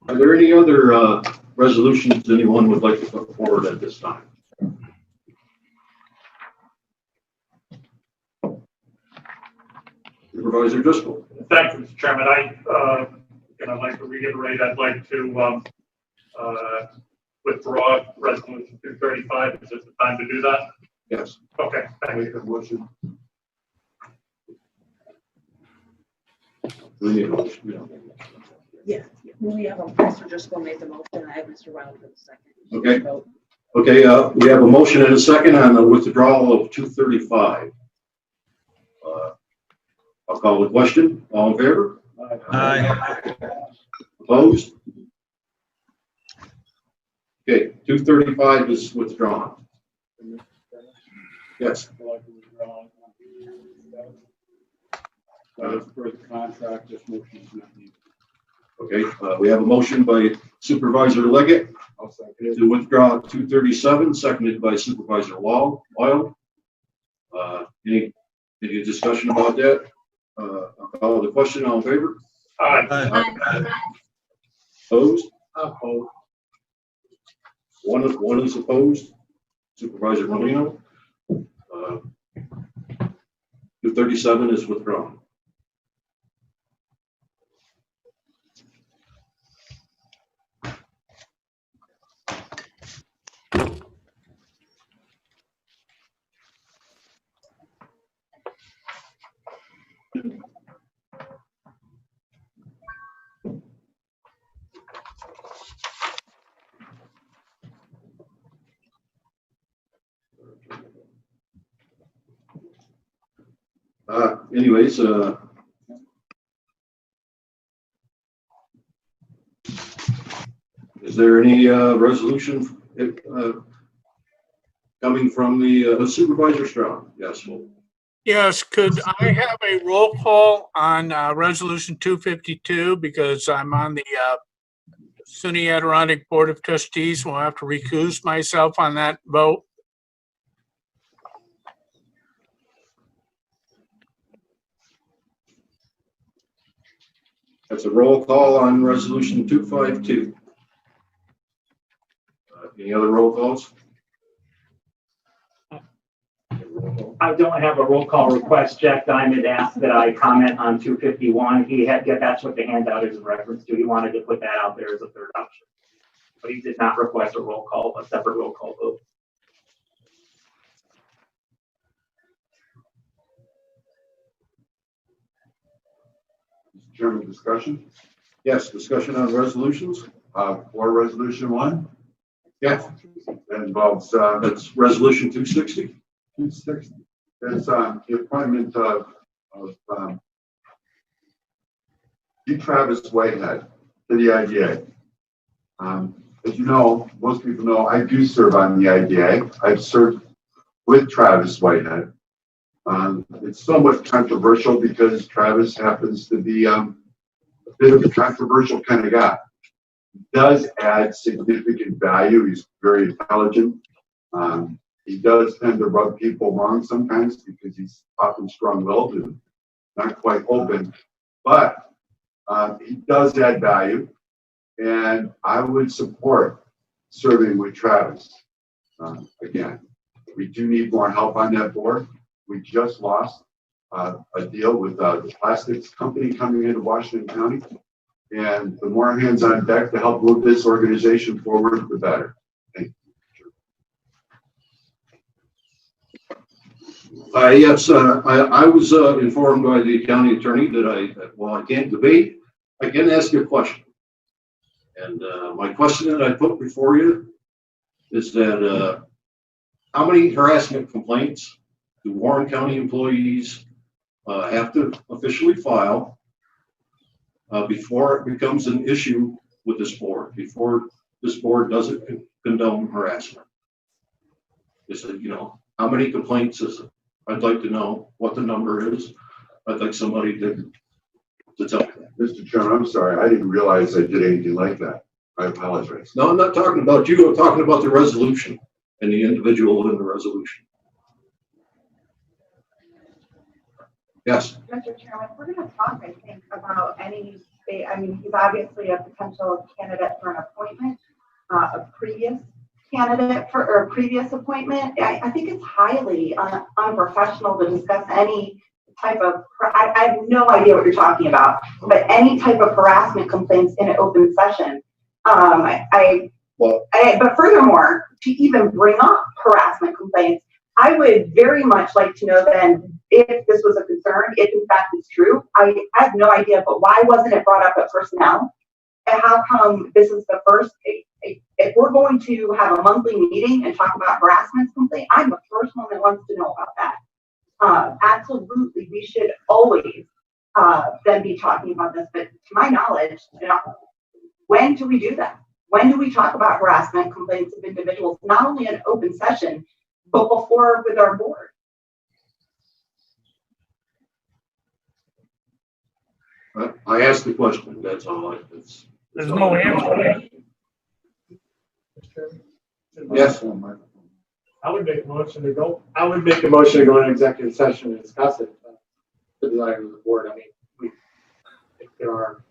Speaker 2: Are there any other resolutions anyone would like to put forward at this time? Supervisor Driscoll.
Speaker 6: Thank you, Mr. Chairman. I'd like to reiterate, I'd like to withdraw resolution 235. Is this the time to do that?
Speaker 2: Yes.
Speaker 6: Okay, thank you.
Speaker 20: Motion.
Speaker 2: We need a motion.
Speaker 3: Yeah, we have Mr. Driscoll made the motion. I have Mr. Wild for the second.
Speaker 2: Okay. Okay, we have a motion and a second on the withdrawal of 235. I'll call the question. All in favor?
Speaker 18: Aye.
Speaker 2: Opposed? Okay, 235 is withdrawn. Yes.
Speaker 8: For the contract, this motion is not needed.
Speaker 2: Okay, we have a motion by Supervisor Leggett to withdraw 237, seconded by Supervisor Wild. Any discussion about that? I'll call the question. All in favor?
Speaker 6: Aye.
Speaker 2: Opposed? One is opposed. Supervisor Molino. 237 is withdrawn. Anyways, is there any resolution coming from the Supervisor Stroud? Yes.
Speaker 19: Yes, could I have a roll call on resolution 252 because I'm on the SUNY Adirondack Board of Trustees. We'll have to recuse myself on that vote.
Speaker 2: That's a roll call on resolution 252. Any other roll calls?
Speaker 23: I don't have a roll call request. Jack Diamond asked that I comment on 251. That's what the handout is in reference to. He wanted to put that out there as a third option. But he did not request a separate roll call vote.
Speaker 20: Mr. Chairman, discussion?
Speaker 2: Yes, discussion on resolutions.
Speaker 20: For resolution 1?
Speaker 2: Yes.
Speaker 20: That involves,
Speaker 2: that's resolution 260.
Speaker 20: 260. That's the appointment of G. Travis Whitehead to the IDA. As you know, most people know, I do serve on the IDA. I've served with Travis Whitehead. It's somewhat controversial because Travis happens to be a bit of a controversial kind of guy. He does add significant value. He's very intelligent. He does tend to rub people wrong sometimes because he's often strong-willed and not quite open, but he does add value, and I would support serving with Travis. Again, we do need more help on that board. We just lost a deal with the plastics company coming into Washington County, and the more hands on deck to help move this organization forward, the better. Thank you.
Speaker 2: Yes, I was informed by the county attorney that while I can't debate, I can ask you a question. And my question that I put before you is that how many harassment complaints do Warren County employees have to officially file before it becomes an issue with this board, before this board doesn't condone harassment? Is it, how many complaints is it? I'd like to know what the number is. I'd like somebody to tell me that.
Speaker 20: Mr. Chairman, I'm sorry. I didn't realize I did anything like that. I apologize.
Speaker 2: No, I'm not talking about you. I'm talking about the resolution and the individual in the resolution. Yes.
Speaker 21: Mr. Chairman, we're going to talk, I think, about any state. I mean, he's obviously a potential candidate for an appointment, a previous candidate for or previous appointment. I think it's highly unprofessional to discuss any type of, I have no idea what you're talking about, but any type of harassment complaints in an open session. But furthermore, to even bring up harassment complaints, I would very much like to know then if this was a concern, if in fact it's true. I have no idea, but why wasn't it brought up at personnel? And how come this is the first? If we're going to have a monthly meeting and talk about harassment complaint, I'm the first one that wants to know about that. Absolutely, we should always then be talking about this. But to my knowledge, when do we do that? When do we talk about harassment complaints of individuals, not only in open session, but before with our board?
Speaker 2: I asked the question. That's all.
Speaker 15: There's no answer.
Speaker 2: Yes.
Speaker 7: I would make a motion to go. I would make a motion to go into executive session and discuss it. The desire of the board. I mean, if there are,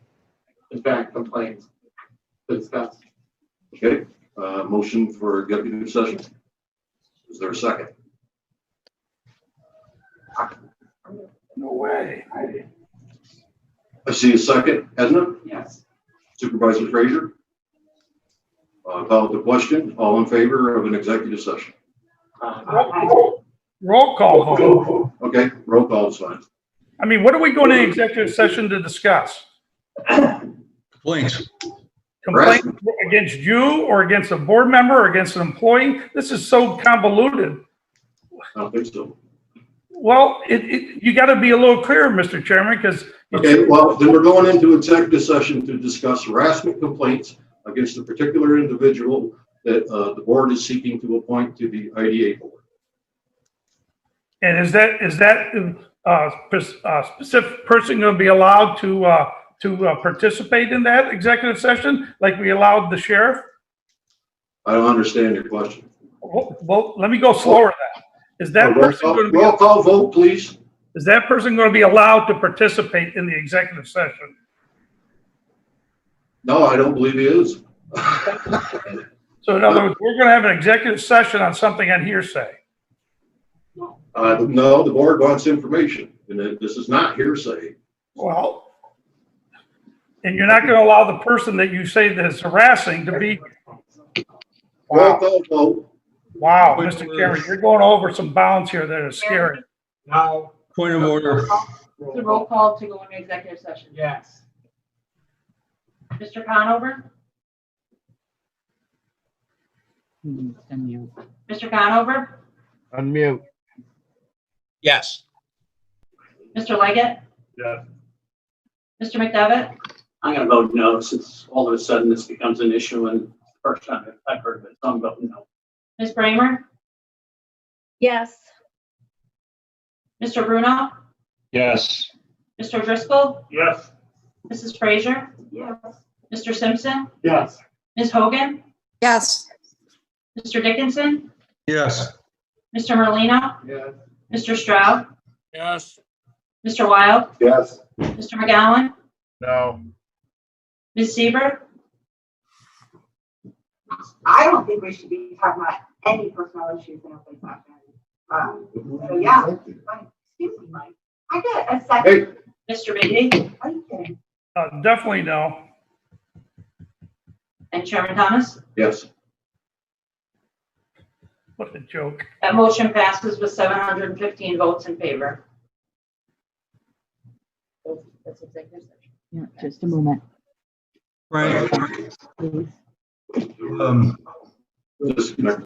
Speaker 7: in fact, complaints to discuss.
Speaker 2: Okay. Motion for executive session. Is there a second?
Speaker 15: No way.
Speaker 2: I see a second. Edna?
Speaker 7: Yes.
Speaker 2: Supervisor Frazier? Call the question. All in favor of an executive session?
Speaker 15: Roll call vote.
Speaker 2: Okay, roll call is fine.
Speaker 15: I mean, what are we going to executive session to discuss?
Speaker 18: Complaints.
Speaker 15: Complaint against you or against a board member or against an employee? This is so convoluted.
Speaker 2: I don't think so.
Speaker 15: Well, you got to be a little clearer, Mr. Chairman, because.
Speaker 2: Okay, well, then we're going into executive session to discuss harassment complaints against a particular individual that the board is seeking to appoint to the IDA board.
Speaker 15: And is that specific person going to be allowed to participate in that executive session like we allowed the sheriff?
Speaker 2: I don't understand your question.
Speaker 15: Well, let me go slower then. Is that person going to be
Speaker 2: roll call vote, please?
Speaker 15: Is that person going to be allowed to participate in the executive session?
Speaker 2: No, I don't believe he is.
Speaker 15: So in other words, we're going to have an executive session on something on hearsay.
Speaker 2: No, the board wants information, and this is not hearsay.
Speaker 15: Well, and you're not going to allow the person that you say that is harassing to be.
Speaker 2: Roll call vote.
Speaker 15: Wow, Mr. Chairman, you're going over some bounds here that are scary.
Speaker 7: Now,
Speaker 18: Point of order.
Speaker 3: The roll call to go into executive session.
Speaker 7: yes.
Speaker 3: Mr. Conover? Mr. Conover?
Speaker 5: Unmute.
Speaker 19: Yes.
Speaker 3: Mr. Leggett?
Speaker 6: Yes.
Speaker 3: Mr. McDevitt?
Speaker 11: I'm going to vote no, since all of a sudden this becomes an issue, and the first time I've heard of it, so I'm voting no.
Speaker 3: Ms. Bramer?
Speaker 12: Yes.
Speaker 3: Mr. Bruno?
Speaker 8: Yes.
Speaker 3: Mr. Driscoll?
Speaker 6: Yes.
Speaker 3: Mrs. Frazier?
Speaker 21: Yes.
Speaker 3: Mr. Simpson?
Speaker 7: Yes.
Speaker 3: Ms. Hogan?
Speaker 16: Yes.
Speaker 3: Mr. Dickinson?
Speaker 18: Yes.
Speaker 3: Mr. Merlino,
Speaker 20: Yes.
Speaker 3: Mr. Stroud,
Speaker 19: Yes.
Speaker 3: Mr. Wild,
Speaker 20: Yes.
Speaker 3: Mr. McGowan,
Speaker 5: No.
Speaker 3: Ms. Seaver,
Speaker 21: I don't think we should be talking about any personal issues in open session. So yeah, Mike, excuse me, Mike. I get a second.
Speaker 3: Mr. Beatty,
Speaker 21: Are you kidding?
Speaker 15: Definitely no.
Speaker 3: and Chairman Thomas.
Speaker 2: Yes.
Speaker 15: What a joke.
Speaker 3: That motion passes with 715 votes in favor. That's executive session.
Speaker 4: Yeah, just a moment,
Speaker 18: Frank,
Speaker 4: please.
Speaker 2: Disconnect.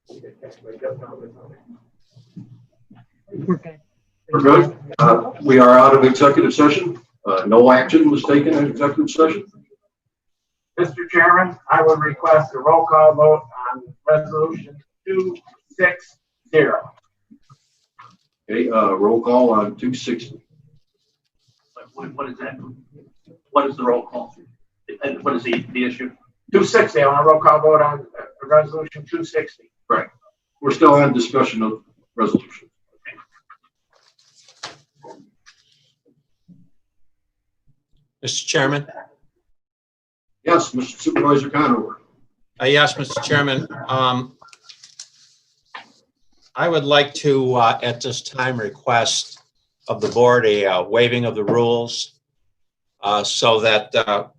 Speaker 4: We're good.
Speaker 2: We're good. We are out of executive session. No action was taken in executive session.
Speaker 9: Mr. Chairman, I would request a roll call vote on resolution 260.
Speaker 2: Okay, roll call on 260.
Speaker 11: What is that? What is the roll call? And what is the issue?
Speaker 9: 260, I want a roll call vote on resolution 260.
Speaker 2: Right. We're still on discussion of resolution.
Speaker 10: Mr. Chairman?
Speaker 2: Yes, Mr. Supervisor Conover.
Speaker 10: Yes, Mr. Chairman. I would like to, at this time, request of the board a waiving of the rules so that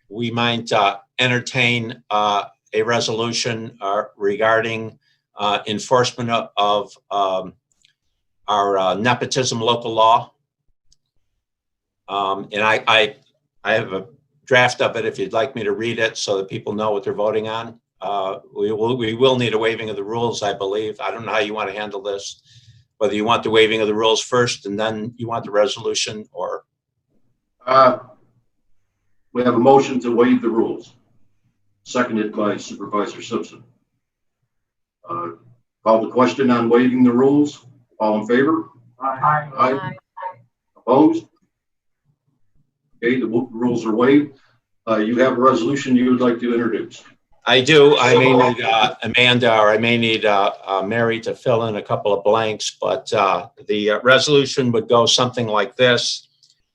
Speaker 10: we might entertain a resolution regarding enforcement of our nepotism local law. And I have a draft of it if you'd like me to read it so that people know what they're voting on. We will need a waiving of the rules, I believe. I don't know how you want to handle this, whether you want the waiving of the rules first and then you want the resolution, or.
Speaker 2: We have a motion to waive the rules, seconded by Supervisor Simpson. Call the question on waiving the rules. All in favor?
Speaker 9: Aye.
Speaker 2: Aye. Opposed? Okay, the rules are waived. You have a resolution you would like to introduce.
Speaker 10: I do. I may need Amanda, or I may need Mary to fill in a couple of blanks, but the resolution would go something like this.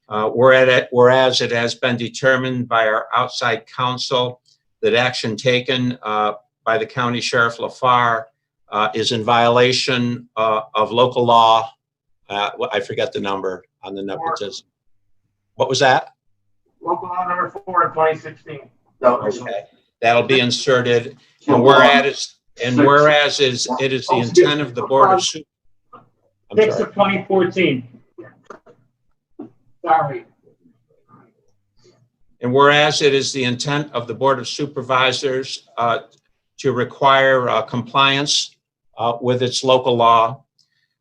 Speaker 10: Whereas it has been determined by our outside counsel that action taken by the County Sheriff LaFar is in violation of local law. I forget the number on the nepotism. What was that?
Speaker 9: Local law number 4 of 2016.
Speaker 10: Okay, that'll be inserted. And whereas it is the intent of the Board of Supervisors.
Speaker 23: 6 of 2014.
Speaker 9: Sorry.
Speaker 10: And whereas it is the intent of the Board of Supervisors to require compliance with its local law,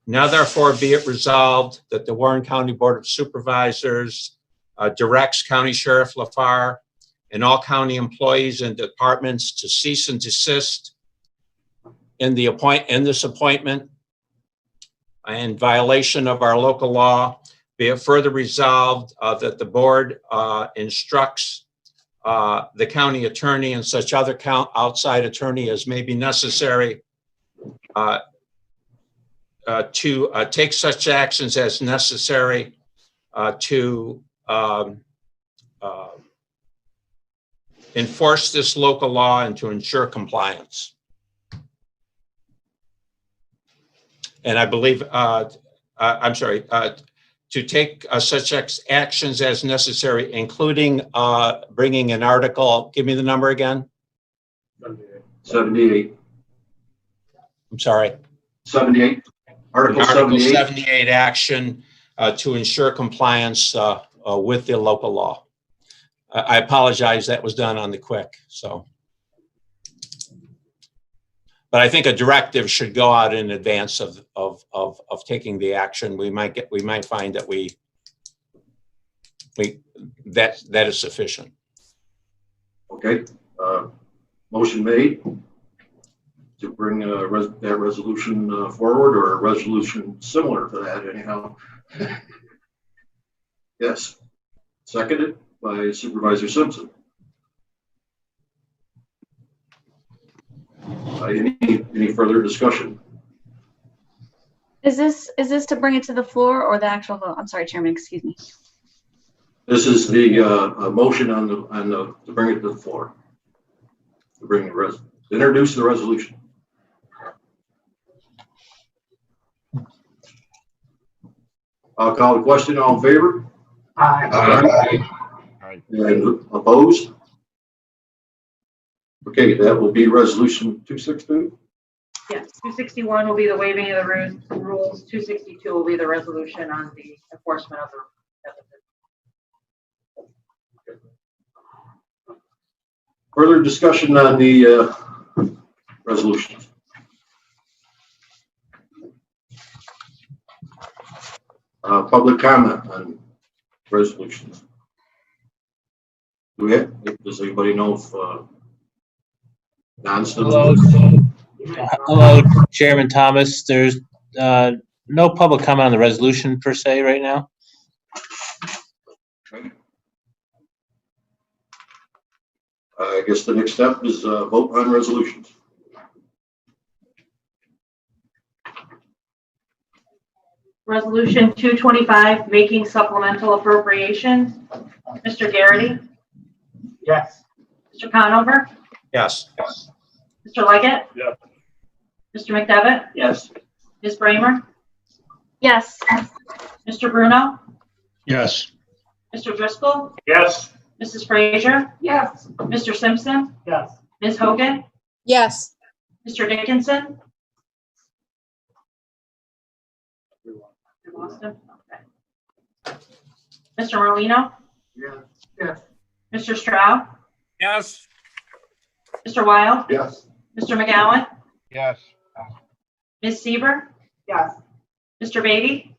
Speaker 10: now therefore be it resolved that the Warren County Board of Supervisors directs County Sheriff LaFar and all county employees and departments to cease and desist in this appointment in violation of our local law. Be it further resolved that the board instructs the county attorney and such other outside attorney as may be necessary to take such actions as necessary to enforce this local law and to ensure compliance. And I believe, I'm sorry, to take such actions as necessary, including bringing an article. Give me the number again.
Speaker 2: 78.
Speaker 10: I'm sorry.
Speaker 2: 78. Article
Speaker 10: 78 action to ensure compliance with the local law. I apologize, that was done on the quick, so. But I think a directive should go out in advance of taking the action. We might find that that is sufficient.
Speaker 2: Okay. Motion made to bring that resolution forward, or a resolution similar to that anyhow. Yes. Seconded by Supervisor Simpson. Any further discussion?
Speaker 12: Is this to bring it to the floor or the actual vote? I'm sorry, Chairman, excuse me.
Speaker 2: This is the motion on the to bring it to the floor. To bring the introduce the resolution. I'll call the question. All in favor?
Speaker 9: Aye.
Speaker 2: Aye. And opposed? Okay, that will be resolution 262.
Speaker 3: Yes, 261 will be the waiving of the rules. 262 will be the resolution on the enforcement of the.
Speaker 2: Further discussion on the resolution. Public comment on resolutions. Does anybody know if, Don's still?
Speaker 14: Hello, Chairman Thomas. There's no public comment on the resolution per se right now.
Speaker 2: I guess the next step is vote on resolutions.
Speaker 3: Resolution 225, making supplemental appropriations. Mr. Garrity?
Speaker 9: Yes.
Speaker 3: Mr. Conover?
Speaker 10: Yes.
Speaker 3: Mr. Leggett?
Speaker 6: Yes.
Speaker 3: Mr. McDevitt?
Speaker 11: Yes.
Speaker 3: Ms. Bramer?
Speaker 12: Yes.
Speaker 3: Mr. Bruno?
Speaker 1: Yes.
Speaker 3: Mr. Driscoll?
Speaker 6: Yes.
Speaker 3: Mrs. Frazier?
Speaker 13: Yes.
Speaker 3: Mr. Simpson?
Speaker 7: Yes.
Speaker 3: Ms. Hogan?
Speaker 16: Yes.
Speaker 3: Mr. Dickinson? I lost him? Okay. Mr. Merlino?
Speaker 9: Yes. Yes.
Speaker 3: Mr. Stroud?
Speaker 19: Yes.
Speaker 3: Mr. Wild?
Speaker 20: Yes.
Speaker 3: Mr. McGowan?
Speaker 5: Yes.
Speaker 3: Ms. Seaver?
Speaker 13: Yes.
Speaker 3: Mr. Beatty?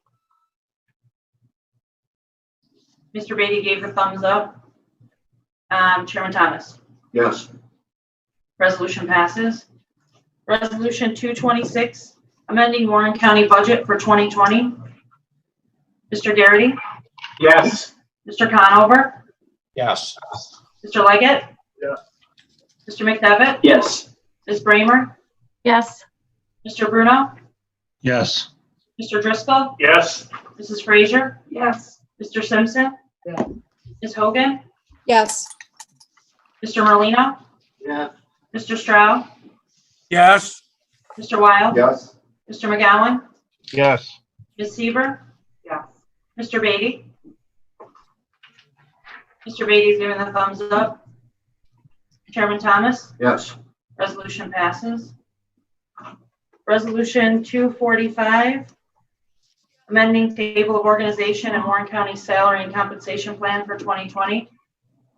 Speaker 3: Mr. Beatty gave the thumbs up. Chairman Thomas?
Speaker 2: Yes.
Speaker 3: Resolution passes. Resolution 226, amending Warren County budget for 2020. Mr. Garrity?
Speaker 9: Yes.
Speaker 3: Mr. Conover?
Speaker 10: Yes.
Speaker 3: Mr. Leggett?
Speaker 6: Yes.
Speaker 3: Mr. McDevitt?
Speaker 11: Yes.
Speaker 3: Ms. Bramer?
Speaker 12: Yes.
Speaker 3: Mr. Bruno?
Speaker 1: Yes.
Speaker 3: Mr. Driscoll?
Speaker 6: Yes.
Speaker 3: Mrs. Frazier?
Speaker 13: Yes.
Speaker 3: Mr. Simpson?
Speaker 7: Yes.
Speaker 3: Ms. Hogan?
Speaker 16: Yes.
Speaker 3: Mr. Merlino?
Speaker 9: Yes.
Speaker 3: Mr. Stroud?
Speaker 19: Yes.
Speaker 3: Mr. Wild?
Speaker 20: Yes.
Speaker 3: Mr. McGowan?
Speaker 5: Yes.
Speaker 3: Ms. Seaver?
Speaker 13: Yes.
Speaker 3: Mr. Beatty? Mr. Beatty's giving the thumbs up. Chairman Thomas?
Speaker 2: Yes.
Speaker 3: Resolution passes. Resolution 245, amending table of organization and Warren County salary and compensation plan for 2020.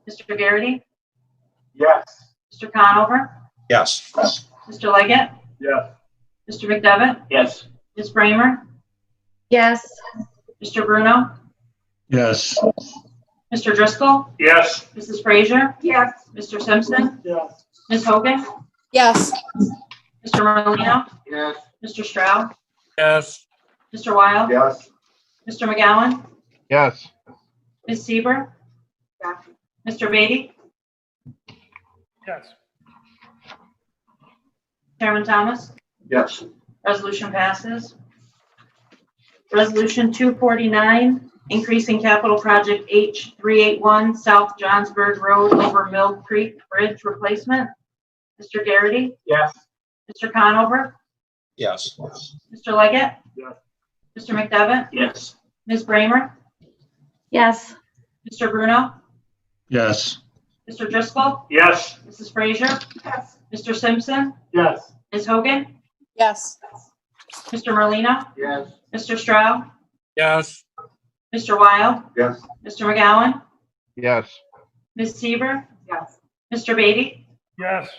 Speaker 3: Mr. Garrity?
Speaker 9: Yes.
Speaker 3: Mr. Conover?
Speaker 10: Yes.
Speaker 3: Mr. Leggett?
Speaker 6: Yes.
Speaker 3: Mr. McDevitt?
Speaker 11: Yes.
Speaker 3: Ms. Bramer?
Speaker 12: Yes.
Speaker 3: Mr. Bruno?
Speaker 1: Yes.
Speaker 3: Mr. Driscoll?
Speaker 6: Yes.
Speaker 3: Mrs. Frazier?
Speaker 13: Yes.
Speaker 3: Mr. Simpson?
Speaker 7: Yes.
Speaker 3: Ms. Hogan?
Speaker 16: Yes.
Speaker 3: Mr. Merlino?
Speaker 9: Yes.
Speaker 3: Mr. Stroud?
Speaker 19: Yes.
Speaker 3: Mr. Wild?
Speaker 20: Yes.
Speaker 3: Mr. McGowan?
Speaker 5: Yes.
Speaker 3: Ms. Seaver?
Speaker 13: Yes.
Speaker 3: Mr. Beatty?
Speaker 15: Yes.
Speaker 3: Chairman Thomas?
Speaker 2: Yes.
Speaker 3: Resolution passes. Resolution 249, increasing capital project H381 South Johnsburg Road over Mill Creek Bridge replacement. Mr. Garrity?
Speaker 9: Yes.
Speaker 3: Mr. Conover?
Speaker 10: Yes.
Speaker 3: Mr. Leggett?
Speaker 6: Yes.
Speaker 3: Mr. McDevitt?
Speaker 11: Yes.
Speaker 3: Ms. Bramer?
Speaker 12: Yes.
Speaker 3: Mr. Bruno?
Speaker 1: Yes.
Speaker 3: Mr. Driscoll?
Speaker 6: Yes.
Speaker 3: Mrs. Frazier?
Speaker 13: Yes.
Speaker 3: Mr. Simpson?
Speaker 7: Yes.
Speaker 3: Ms. Hogan?
Speaker 16: Yes.
Speaker 3: Mr. Merlino?
Speaker 9: Yes.
Speaker 3: Mr. Stroud?
Speaker 19: Yes.
Speaker 3: Mr. Wild?
Speaker 20: Yes.
Speaker 3: Mr. McGowan?
Speaker 5: Yes.
Speaker 3: Ms. Seaver?
Speaker 13: Yes.
Speaker 3: Mr. Beatty?
Speaker 15: Yes.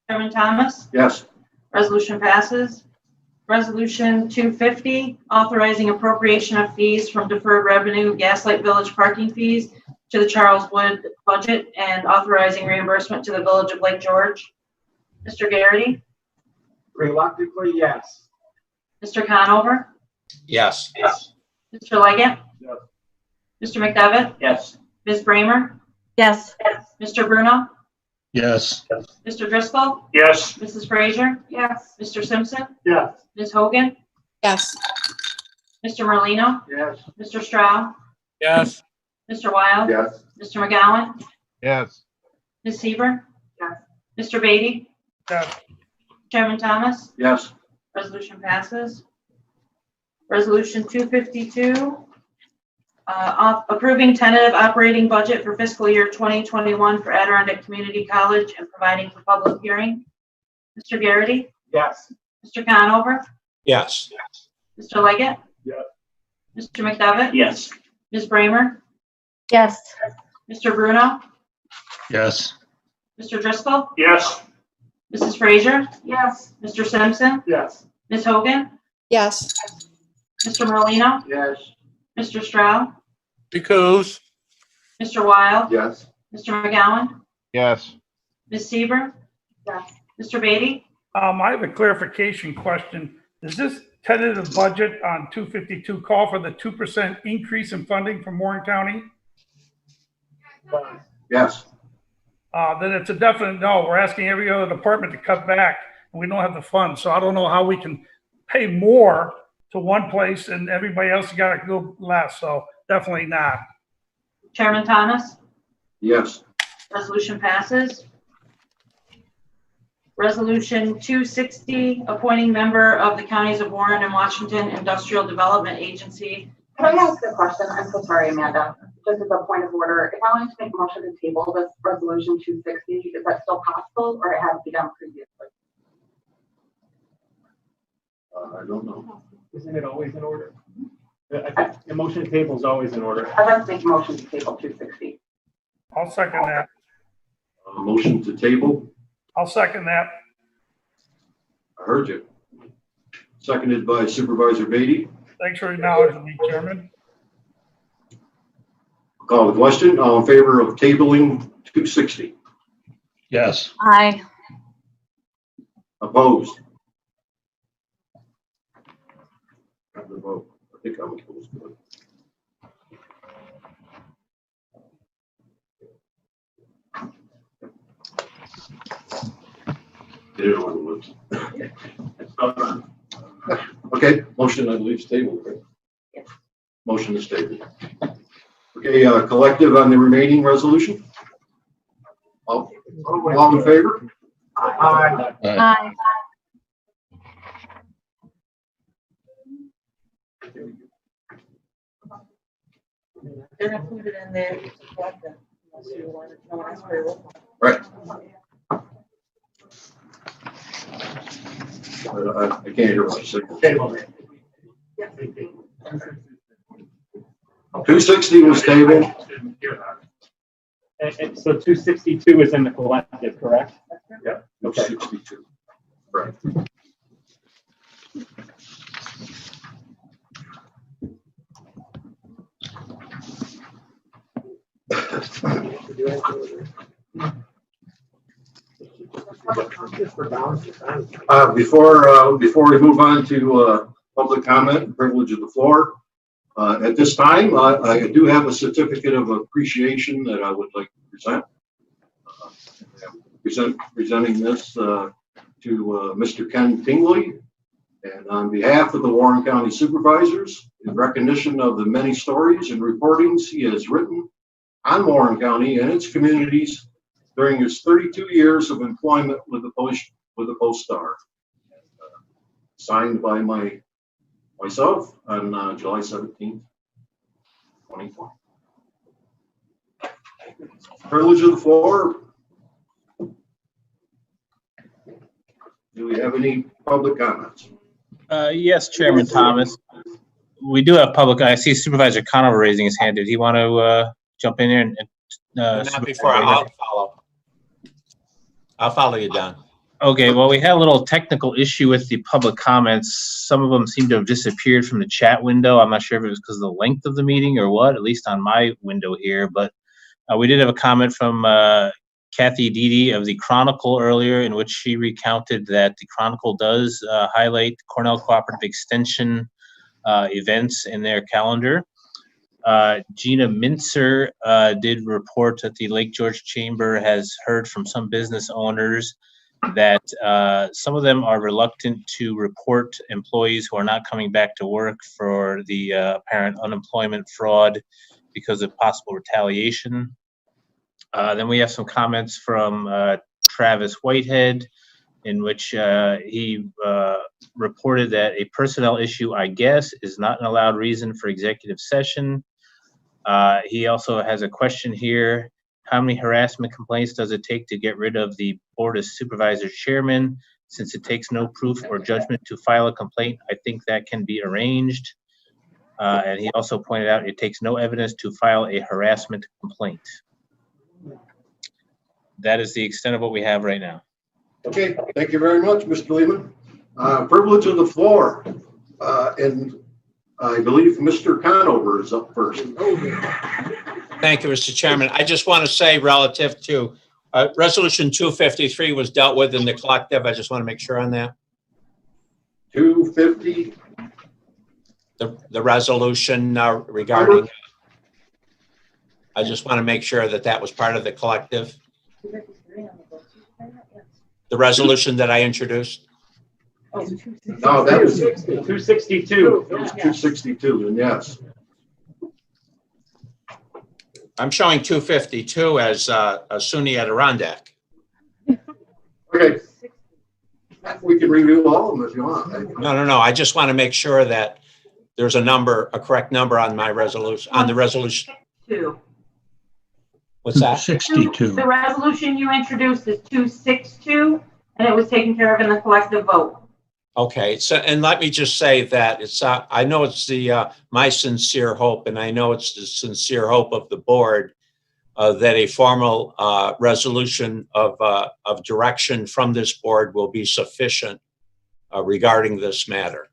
Speaker 3: Chairman Thomas?
Speaker 2: Yes.
Speaker 3: Resolution passes. Resolution 250, authorizing appropriation of fees from deferred revenue Gaslight Village parking fees to the Charles Wood budget and authorizing reimbursement to the Village of Lake George. Mr. Garrity?
Speaker 9: Reluctantly, yes.
Speaker 3: Mr. Conover?
Speaker 10: Yes.
Speaker 3: Mr. Leggett?
Speaker 6: Yes.
Speaker 3: Mr. McDevitt?
Speaker 11: Yes.
Speaker 3: Ms. Bramer?
Speaker 12: Yes.
Speaker 3: Mr. Bruno?
Speaker 1: Yes.
Speaker 3: Mr. Driscoll?
Speaker 6: Yes.
Speaker 3: Mrs. Frazier?
Speaker 13: Yes.
Speaker 3: Mr. Simpson?
Speaker 7: Yes.
Speaker 3: Ms. Hogan?
Speaker 16: Yes.
Speaker 3: Mr. Merlino?
Speaker 9: Yes.
Speaker 3: Mr. Stroud?
Speaker 19: Yes.
Speaker 3: Mr. Wild?
Speaker 20: Yes.
Speaker 3: Mr. McGowan?
Speaker 5: Yes.
Speaker 3: Ms. Seaver?
Speaker 13: Yes.
Speaker 3: Mr. Beatty?
Speaker 15: Yes.
Speaker 3: Chairman Thomas?
Speaker 2: Yes.
Speaker 3: Resolution passes. Resolution 252, approving tentative operating budget for fiscal year 2021 for Adirondack Community College and providing for public hearing. Mr. Garrity?
Speaker 9: Yes.
Speaker 3: Mr. Conover?
Speaker 10: Yes.
Speaker 3: Mr. Leggett?
Speaker 6: Yes.
Speaker 3: Mr. McDevitt?
Speaker 11: Yes.
Speaker 3: Ms. Bramer?
Speaker 12: Yes.
Speaker 3: Mr. Bruno?
Speaker 1: Yes.
Speaker 3: Mr. Driscoll?
Speaker 6: Yes.
Speaker 3: Mrs. Frazier?
Speaker 13: Yes.
Speaker 3: Mr. Simpson?
Speaker 7: Yes.
Speaker 3: Ms. Hogan?
Speaker 16: Yes.
Speaker 3: Mr. Merlino?
Speaker 9: Yes.
Speaker 3: Mr. Stroud,
Speaker 19: Because.
Speaker 3: Mr. Wild,
Speaker 20: Yes.
Speaker 3: Mr. McGowan,
Speaker 5: Yes.
Speaker 3: Ms. Seaver,
Speaker 13: Yes.
Speaker 3: Mr. Beatty,
Speaker 15: I have a clarification question. Does this tentative budget on 252 call for the 2% increase in funding from Warren County?
Speaker 2: Yes.
Speaker 15: Then it's a definite no. We're asking every other department to cut back, and we don't have the funds. So I don't know how we can pay more to one place and everybody else got to go less. So definitely not.
Speaker 3: Chairman Thomas,
Speaker 2: Yes.
Speaker 3: resolution passes. Resolution 260, appointing member of the counties of Warren and Washington Industrial Development Agency.
Speaker 21: Can I ask a question? I'm so sorry, Amanda. Just as a point of order, if I wanted to make a motion to table this resolution 260, is that still possible or it has to be done previously?
Speaker 2: I don't know.
Speaker 23: Isn't it always in order? I think the motion to table is always in order.
Speaker 21: I'd like to make a motion to table 260.
Speaker 15: I'll second that.
Speaker 2: Motion to table.
Speaker 15: I'll second that.
Speaker 2: I heard you. Seconded by Supervisor Beatty.
Speaker 15: Thanks for acknowledging me, Chairman.
Speaker 2: Call the question. All in favor of tabling 260?
Speaker 1: Yes.
Speaker 12: Aye.
Speaker 2: Opposed? Have the vote. I think I'm opposed to it. Get it on the list. Okay, motion I believe is tabled, right?
Speaker 21: Yes.
Speaker 2: Motion is tabled. Okay, collective on the remaining resolution? All in favor?
Speaker 9: Aye.
Speaker 12: Aye.
Speaker 3: They're included in there. Unless you want to ask for a roll call.
Speaker 2: Right. I can't hear what you're saying.
Speaker 23: Table.
Speaker 2: 260 was tabled.
Speaker 23: And so 262 is in the collective, correct?
Speaker 2: Yeah. 262. Right. Before we move on to public comment and privilege of the floor, at this time, I do have a certificate of appreciation that I would like to present. Presenting this to Mr. Ken Tingley, and on behalf of the Warren County Supervisors, in recognition of the many stories and reportings he has written on Warren County and its communities during his 32 years of employment with the Post Star. Signed by myself on July 17th, 2020. Privilege of the floor. Do we have any public comments?
Speaker 14: Yes, Chairman Thomas. We do have public. I see Supervisor Conover raising his hand. Did he want to jump in there?
Speaker 10: Not before. I'll follow you, Don.
Speaker 14: Okay, well, we had a little technical issue with the public comments. Some of them seem to have disappeared from the chat window. I'm not sure if it was because of the length of the meeting or what, at least on my window here. But we did have a comment from Kathy Dede of the Chronicle earlier, in which she recounted that the Chronicle does highlight Cornell Cooperative Extension events in their calendar. Gina Mintzer did report that the Lake George Chamber has heard from some business owners that some of them are reluctant to report employees who are not coming back to work for the apparent unemployment fraud because of possible retaliation. Then we have some comments from Travis Whitehead, in which he reported that a personnel issue, I guess, is not an allowed reason for executive session. He also has a question here. How many harassment complaints does it take to get rid of the Board of Supervisors chairman? Since it takes no proof or judgment to file a complaint, I think that can be arranged. And he also pointed out it takes no evidence to file a harassment complaint. That is the extent of what we have right now.
Speaker 2: Okay, thank you very much, Mr. Lehman. Privilege of the floor. And I believe Mr. Conover is up first.
Speaker 10: Thank you, Mr. Chairman. I just want to say relative to Resolution 253 was dealt with in the collective. I just want to make sure on that.
Speaker 2: 250.
Speaker 10: The resolution regarding, I just want to make sure that that was part of the collective. The resolution that I introduced.
Speaker 2: No, that was
Speaker 23: 262.
Speaker 2: That was 262, and yes.
Speaker 10: I'm showing 252 as a SUNY Adirondack.
Speaker 2: Okay. We can review all of them if you want.
Speaker 10: No. I just want to make sure that there's a correct number on my resolution, on the resolution. What's that?
Speaker 1: 62.
Speaker 3: The resolution you introduced is 262, and it was taken care of in the collective vote.
Speaker 10: Okay, so, and let me just say that it's, I know it's my sincere hope, and I know it's the sincere hope of the board that a formal resolution of direction from this board will be sufficient regarding this matter.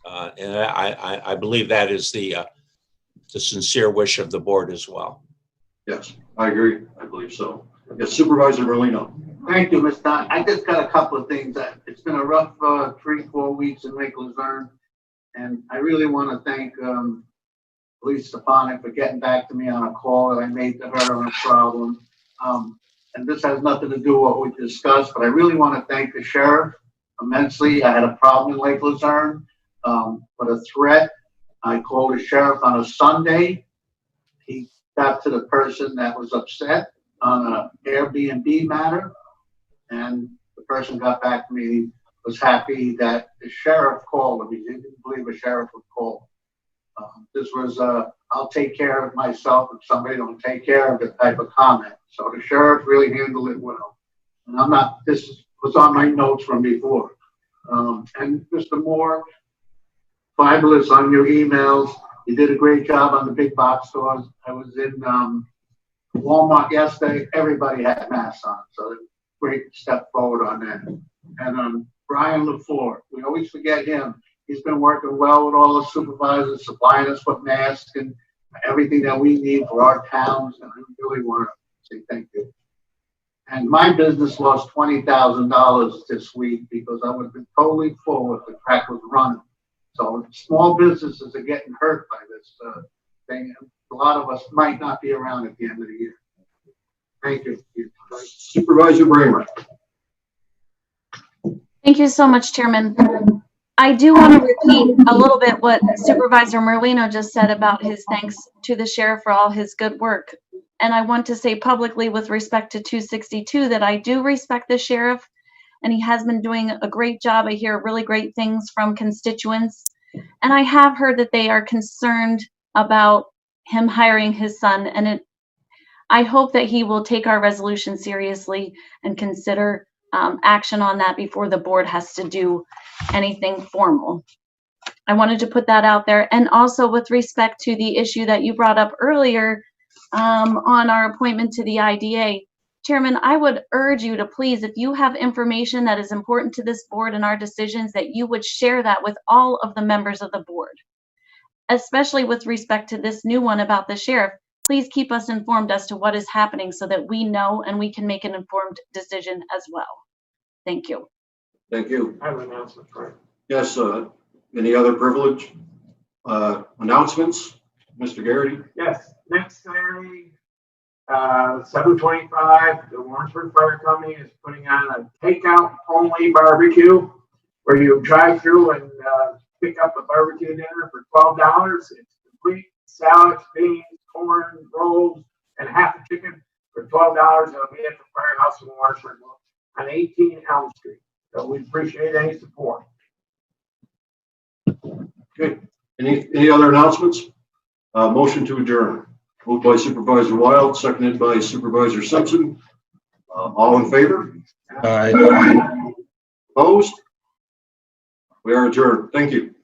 Speaker 10: And I believe that is the sincere wish of the board as well.
Speaker 2: Yes, I agree. I believe so. Yes, Supervisor Merlino.
Speaker 8: Thank you, Mr. Don. I just got a couple of things. It's been a rough 3-4 weeks in Lake Luzerne, and I really want to thank Police Stefanik for getting back to me on a call that I made to her on a problem. And this has nothing to do with what we discussed, but I really want to thank the sheriff immensely. I had a problem in Lake Luzerne with a threat. I called the sheriff on a Sunday. He got to the person that was upset on an Airbnb matter, and the person got back to me, was happy that the sheriff called him. He didn't believe a sheriff would call. This was I'll take care of myself if somebody don't take care of it type of comment. So the sheriff really handled it well. And this was on my notes from before. And Mr. Moore, fabulous on your emails. You did a great job on the big box stores. I was in Walmart yesterday. Everybody had masks on, so great step forward on that. And Brian LaFleur, we always forget him. He's been working well with all the supervisors, supplying us with masks and everything that we need for our towns. And I really want to say thank you. And my business lost $20,000 this week because I would have been totally full if the track was running. So small businesses are getting hurt by this thing. A lot of us might not be around at the end of the year. Thank you.
Speaker 2: Supervisor Bramer.
Speaker 12: Thank you so much, Chairman. I do want to repeat a little bit what Supervisor Merlino just said about his thanks to the sheriff for all his good work. And I want to say publicly with respect to 262 that I do respect the sheriff, and he has been doing a great job. I hear really great things from constituents. And I have heard that they are concerned about him hiring his son. And I hope that he will take our resolution seriously and consider action on that before the board has to do anything formal. I wanted to put that out there. And also with respect to the issue that you brought up earlier on our appointment to the IDA, Chairman, I would urge you to please, if you have information that is important to this board and our decisions, that you would share that with all of the members of the board, especially with respect to this new one about the sheriff. Please keep us informed as to what is happening so that we know and we can make an informed decision as well. Thank you.
Speaker 2: Thank you.
Speaker 9: I have an announcement, right?
Speaker 2: Yes, any other privilege announcements? Mr. Garrity?
Speaker 9: Yes, next Saturday, 7:25, the Warrensburg Fire Company is putting on a takeout only barbecue where you drive through and pick up a barbecue dinner for $12. It's complete salads, beans, corn, rolls, and half a chicken for $12. It'll be at the Firehouse in Warrensburg on 18 Elm Street. So we appreciate any support.
Speaker 2: Okay. Any other announcements? Motion to adjourn. Moved by Supervisor Wild, seconded by Supervisor Simpson. All in favor?
Speaker 1: Aye.
Speaker 2: Opposed? We are adjourned. Thank you.